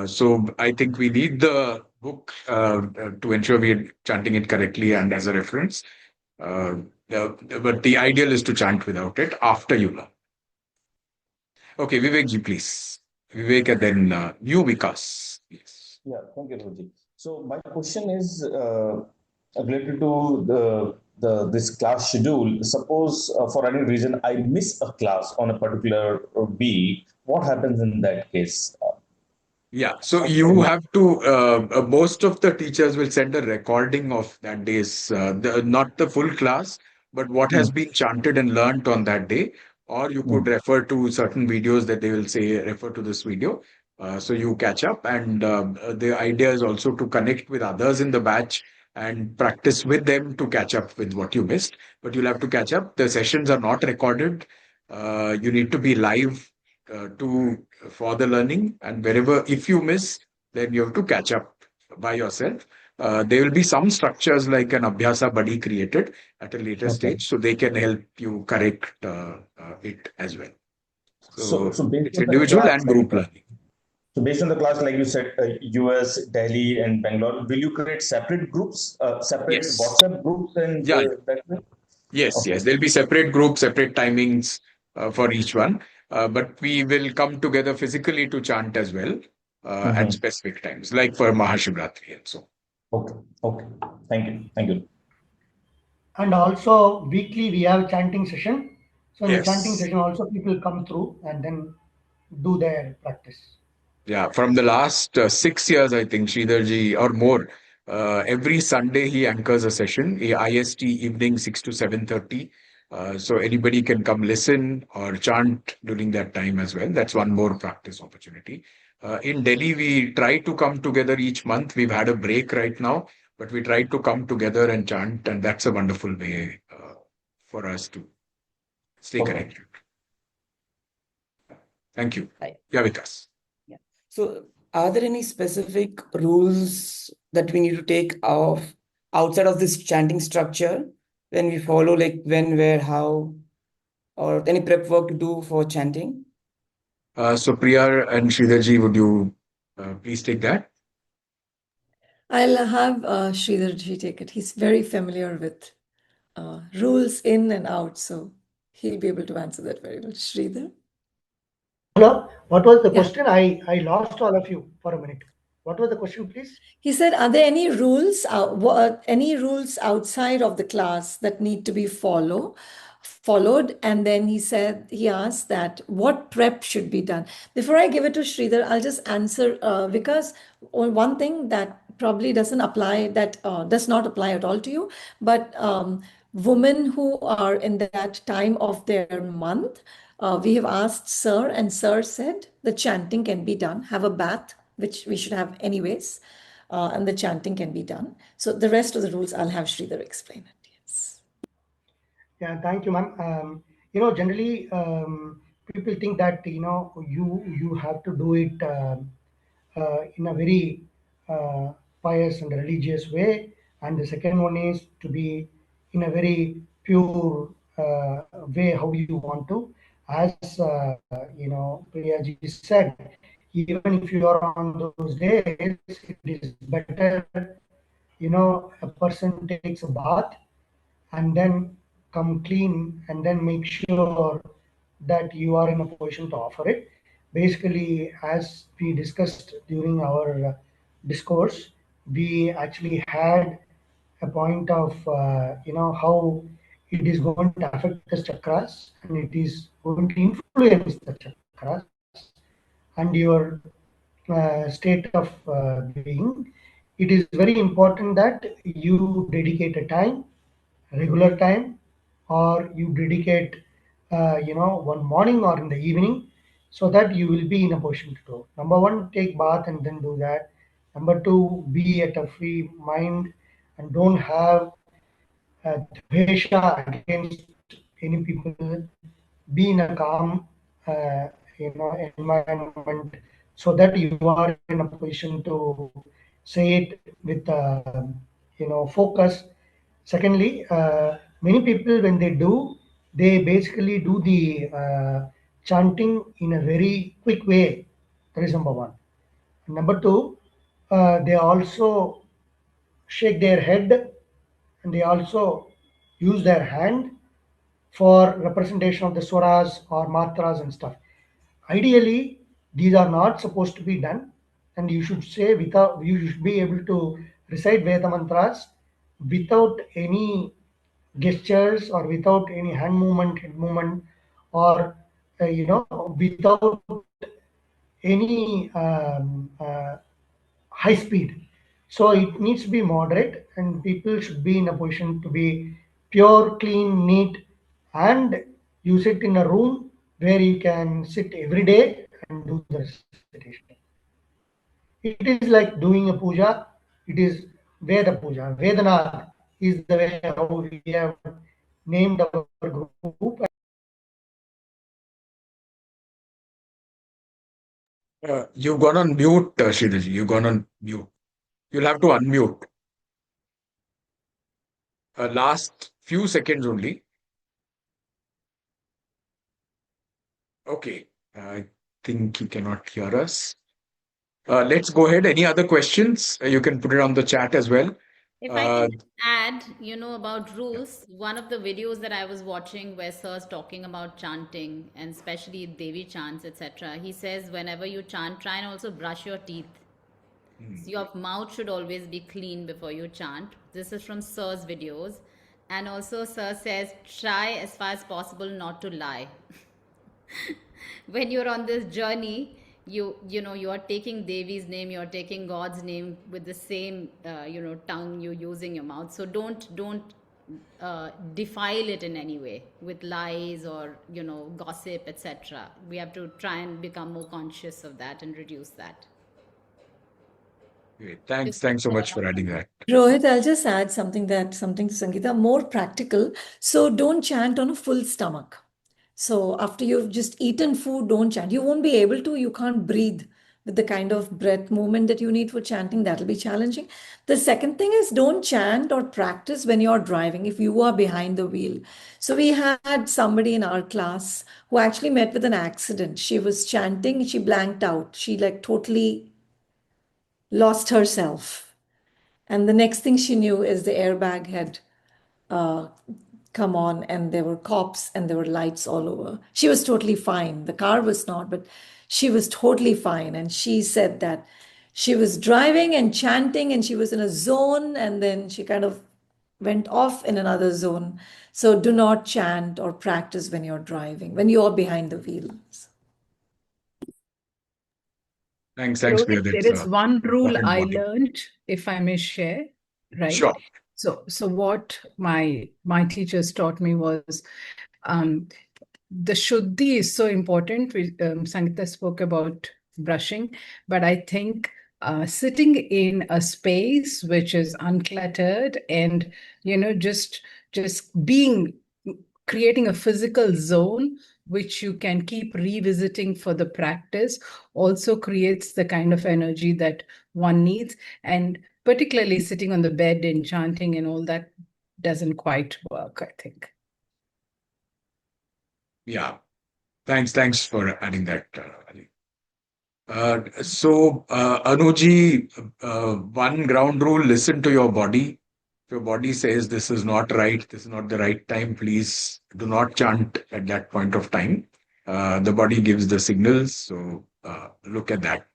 So I think we need the book to ensure we're chanting it correctly and as a reference. But the ideal is to chant without it after you learn. Okay, Vivek ji, please. Vivek and then new Vikas. Yes. Yeah, thank you, Roji. So my question is related to this class schedule. Suppose for any reason I miss a class on a particular week, what happens in that case? Yeah, so you have to, most of the teachers will send a recording of that day's, not the full class, but what has been chanted and learnt on that day. Or you could refer to certain videos that they will say, refer to this video. So you catch up. And the idea is also to connect with others in the batch and practice with them to catch up with what you missed. But you'll have to catch up. The sessions are not recorded. You need to be live for the learning, and wherever if you miss, then you have to catch up by yourself. There will be some structures like an abhyasa buddy created at a later stage, so they can help you correct it as well. So based it's on the individual class, and group learning. So based on the class, like you said, US, Delhi, and Bangalore, will you create separate groups, separate Yes. WhatsApp groups, and Yeah. that way? Yes, yes. There'll be separate groups, separate timings for each one. But we will come together physically to chant as well at specific times, like for Mahashivratri and so. Okay, okay. Thank you. And also weekly we have chanting session. So in the chanting Yes. session also people come through and then do their practice. Yeah, from the last 6 years, I think, Sridharji, or more, every Sunday he anchors a session, IST evening 6 to 7:30. So anybody can come listen or chant during that time as well. That's one more practice opportunity. In Delhi, we try to come together each month. We've had a break right now, but we try to come together and chant, and that's a wonderful way for us to stay connected. Thank you. Yeah, Vikas. So, are there any specific rules that we need to take off outside of this chanting structure when we follow, like when, where, how, or any prep work to do for chanting? So, Priya and Sridharji, would you please take that? I'll have Sridharji take it. He's very familiar with rules in and out, so he'll be able to answer that very well. Sridhar? Hello, what was the question? I lost all of you for a minute. What was the question, please? He said, are there any rules outside of the class that need to be followed? And then he asked that what prep should be done. Before I give it to Sridhar, I'll just answer because one thing that probably does not apply at all to you, but women who are in that time of their month, we have asked Sir, and Sir said the chanting can be done. Have a bath, which we should have anyways, and the chanting can be done. So the rest of the rules, I'll have Sridhar explain it. Yes. Yeah, thank you, ma'am. Generally, people think that you have to do it in a very pious and religious way, and the second one is to be in a very pure way how you want to. As Priyaji said, even if you are on those days, it is better, a person takes a bath and then come clean and then make sure that you are in a position to offer it. basically, as we discussed during our discourse, we actually had a point of how it is going to affect the chakras and it is going to influence the chakras and your state of being. It is very important that you dedicate a time, regular time, or you dedicate one morning or in the evening, so that you will be in a position to do. Number one, take bath and then do that. Number two, be at a free mind and don't have dvesha against any people. Be in a calm environment, so that you are in a position to say it with focus. Secondly, many people, when they do, they basically do the chanting in a very quick way. That is number one. Number two, they also shake their head and they also use their hand for representation of the swaras or matras and stuff. Ideally, these are not supposed to be done, and you should say without, you should be able to recite Veda mantras without any gestures or without any hand movement, head movement, or without any high speed. So it needs to be moderate, and people should be in a position to be pure, clean, neat, and you sit in a room where you can sit every day and do the recitation. It is like doing a puja. It is Veda puja. Vedanath is the way how we have named our group. You've gone on mute, Sridharji. You've gone on mute. You'll have to unmute. Last few seconds only. Okay. I think he cannot hear us. Let's go ahead. Any other questions? You can put it on the chat as well. If I can add, about rules, one of the videos that I was watching where Sir's talking about chanting and especially Devi chants, etc., he says whenever you chant, try and also brush your teeth. So your mouth should always be clean before you chant. This is from Sir's videos. And also, Sir says, try as far as possible not to lie. When you're on this journey, you are taking Devi's name, you're taking God's name with the same tongue you use in your mouth. So don't defile it in any way with lies or gossip, etc. We have to try and become more conscious of that and reduce that. Great. Thanks so much for adding that. Rohit, I'll just add something to Sangeeta, more practical. So don't chant on a full stomach. So after you've just eaten food, don't chant. You won't be able to, you can't breathe with the kind of breath movement that you need for chanting. That'll be challenging. The second thing is don't chant or practice when you're driving if you are behind the wheel. So we had somebody in our class who actually met with an accident. She was chanting, she blanked out. She like totally lost herself. And the next thing she knew is the airbag had uh, come on and there were cops and there were lights all over. She was totally fine. The car was not, but she was totally fine. And she said that she was driving and chanting and she was in a zone and then she kind of went off in another zone. So do not chant or practice when you're driving, when you're behind the wheels. Thanks, Rohit, Priya. there is one rule important I warning. learned, if I may share, right? Sure. So what my teachers taught me was the shuddhi is so important. Sangeeta spoke about brushing, but I think sitting in a space which is uncluttered and just being creating a physical zone which you can keep revisiting for the practice also creates the kind of energy that one needs. And particularly sitting on the bed and chanting and all that doesn't quite work, I think. Yeah. Thanks for adding that, Ali. So, Anuji, one ground rule, listen to your body. If your body says this is not right, this is not the right time, please do not chant at that point of time. the body gives the signals. So look at that.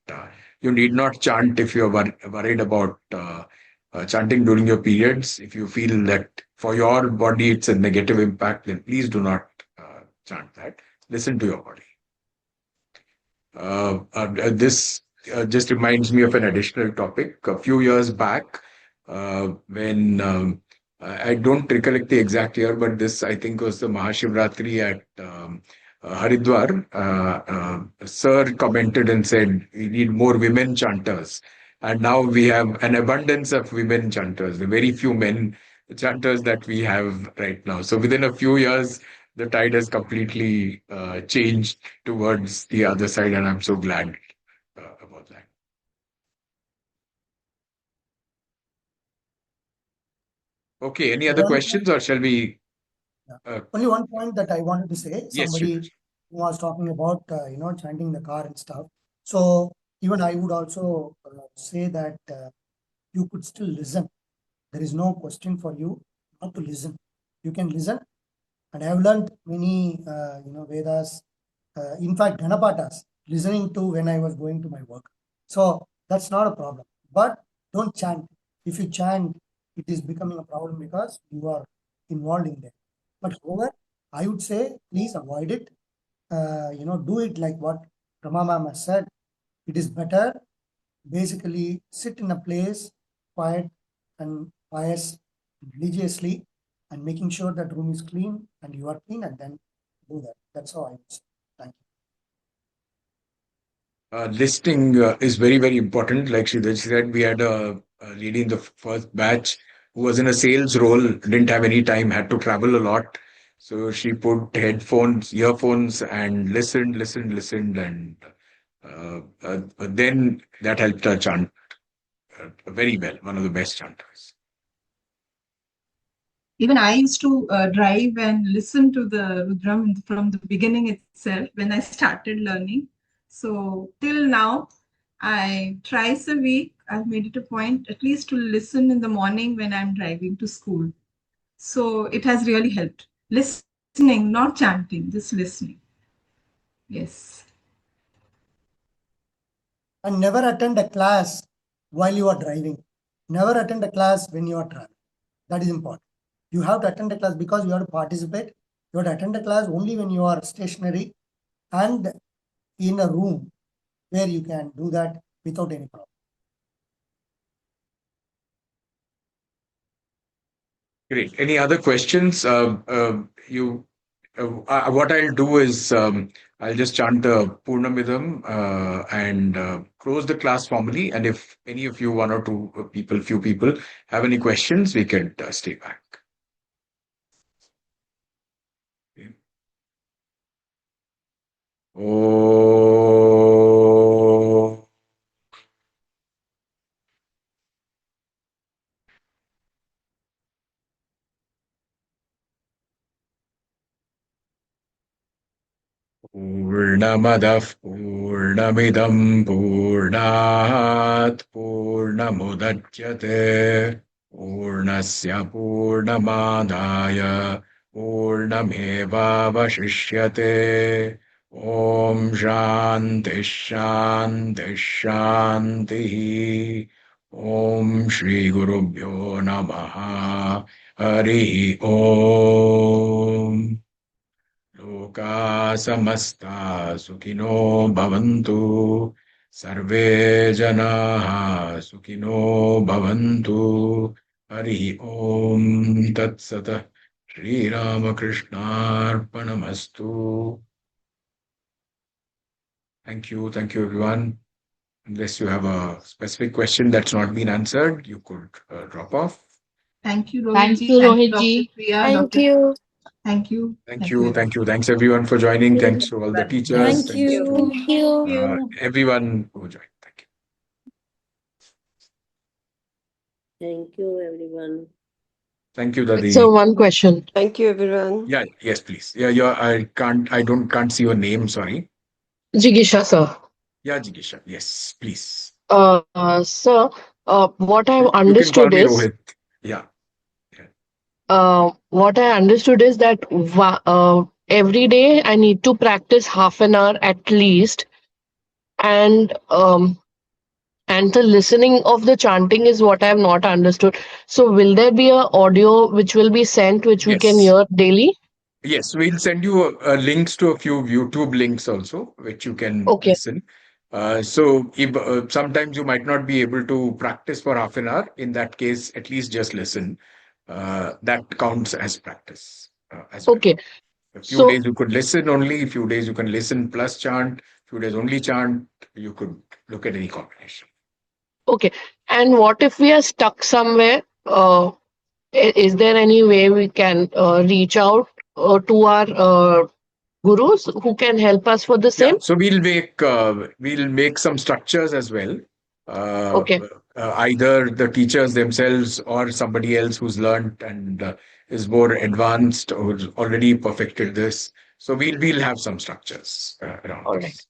You need not chant if you're worried about chanting during your periods. If you feel that for your body it's a negative impact, then please do not chant that. Listen to your body. This just reminds me of an additional topic. A few years back, when I don't recollect the exact year, but this I think was the Mahashivratri at Haridwar. Sir commented and said, "We need more women chanters." And now we have an abundance of women chanters, the very few men chanters that we have right now. So within a few years, the tide has completely changed towards the other side, and I'm so glad about that. Okay, any other questions, or shall we? Only one point that I wanted to say. Yes, Somebody was talking about chanting the car and stuff. So even I would also say that you could still listen. There is no question for you not to listen. You can listen, and I have learned many Vedas. In fact, Ganapatas listening to when I was going to my work. So that's not a problem. But don't chant. If you chant, it is becoming a problem because you are involved in that. But however, I would say please avoid it. Do it like what Rama Mama said. It is better. Basically, sit in a place quiet and pious religiously, and making sure that room is clean and you are clean, and then do that. That's all I would say. Thank you. Listening is very, very important. Like she said, we had a lady in the first batch who was in a sales role, didn't have any time, had to travel a lot. So she put headphones, earphones, and listened, and then that helped her chant very well. One of the best chanters. Even I used to drive and listen to the Rudram from the beginning itself when I started learning. So till now, twice a week, I've made it a point at least to listen in the morning when I'm driving to school. So it has really helped. Listening, not chanting, just listening. Yes. And never attend a class while you are driving. Never attend a class when you are traveling. That is important. You have to attend a class because you have to participate. You have to attend a class only when you are stationary and in a room where you can do that without any problem. Great. Any other questions? What I'll do is I'll just chant the Purnamidam and close the class formally. And if any of you, one or two people, few people, have any questions, we can stay back. Okay. Oh. Purnamadah Purnamidam Purnat Purnamudachyate Purnasya Purnamadaya Purnameva Vashishyate Om Shanti Shanti Shanti Om Shri Gurubhyo Namaha Hari Om Loka samasta sukhino bhavantu sarve janaha sukhino bhavantu Hari Om Tat Sat Shri Ramakrishna Arpanamastu. Thank you everyone. Unless you have a specific question that's not been answered, you could drop off. Thank you, Rohit. Thank you, Rohit Dr. ji. Priya, Thank Dr. you. Thank you. Thank you. Thanks everyone for joining. Thanks to all the teachers. Thank you. Thank you. Everyone who joined. Thank you. Thank you, everyone. Thank you, Dadi. So one question. Thank you, everyone. Yeah, yes, please. Yeah, I can't see your name, sorry. Jigisha, sir. Yeah, Jigisha. Yes, please. Sir, what I've You can call understood me is, Rohit. Yeah. what I understood is that every day I need to practice half an hour at least, and the listening of the chanting is what I have not understood. So will there be a audio which will be sent which we can Yes. hear daily? Yes, we'll send you links to a few YouTube links also, which you can Okay. listen. So if, sometimes you might not be able to practice for half an hour. In that case, at least just listen. That counts as practice as well. Okay. A few So days you could listen only, a few days you can listen plus chant, a few days only chant. You could look at any combination. okay. And what if we are stuck somewhere? Is there any way we can reach out to our gurus who can help us for the Yeah, same? so we'll make some structures as well. Uh, Okay. Either the teachers themselves or somebody else who's learned and is more advanced or who's already perfected this. So we'll have some structures around All right. this.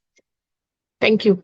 Thank you.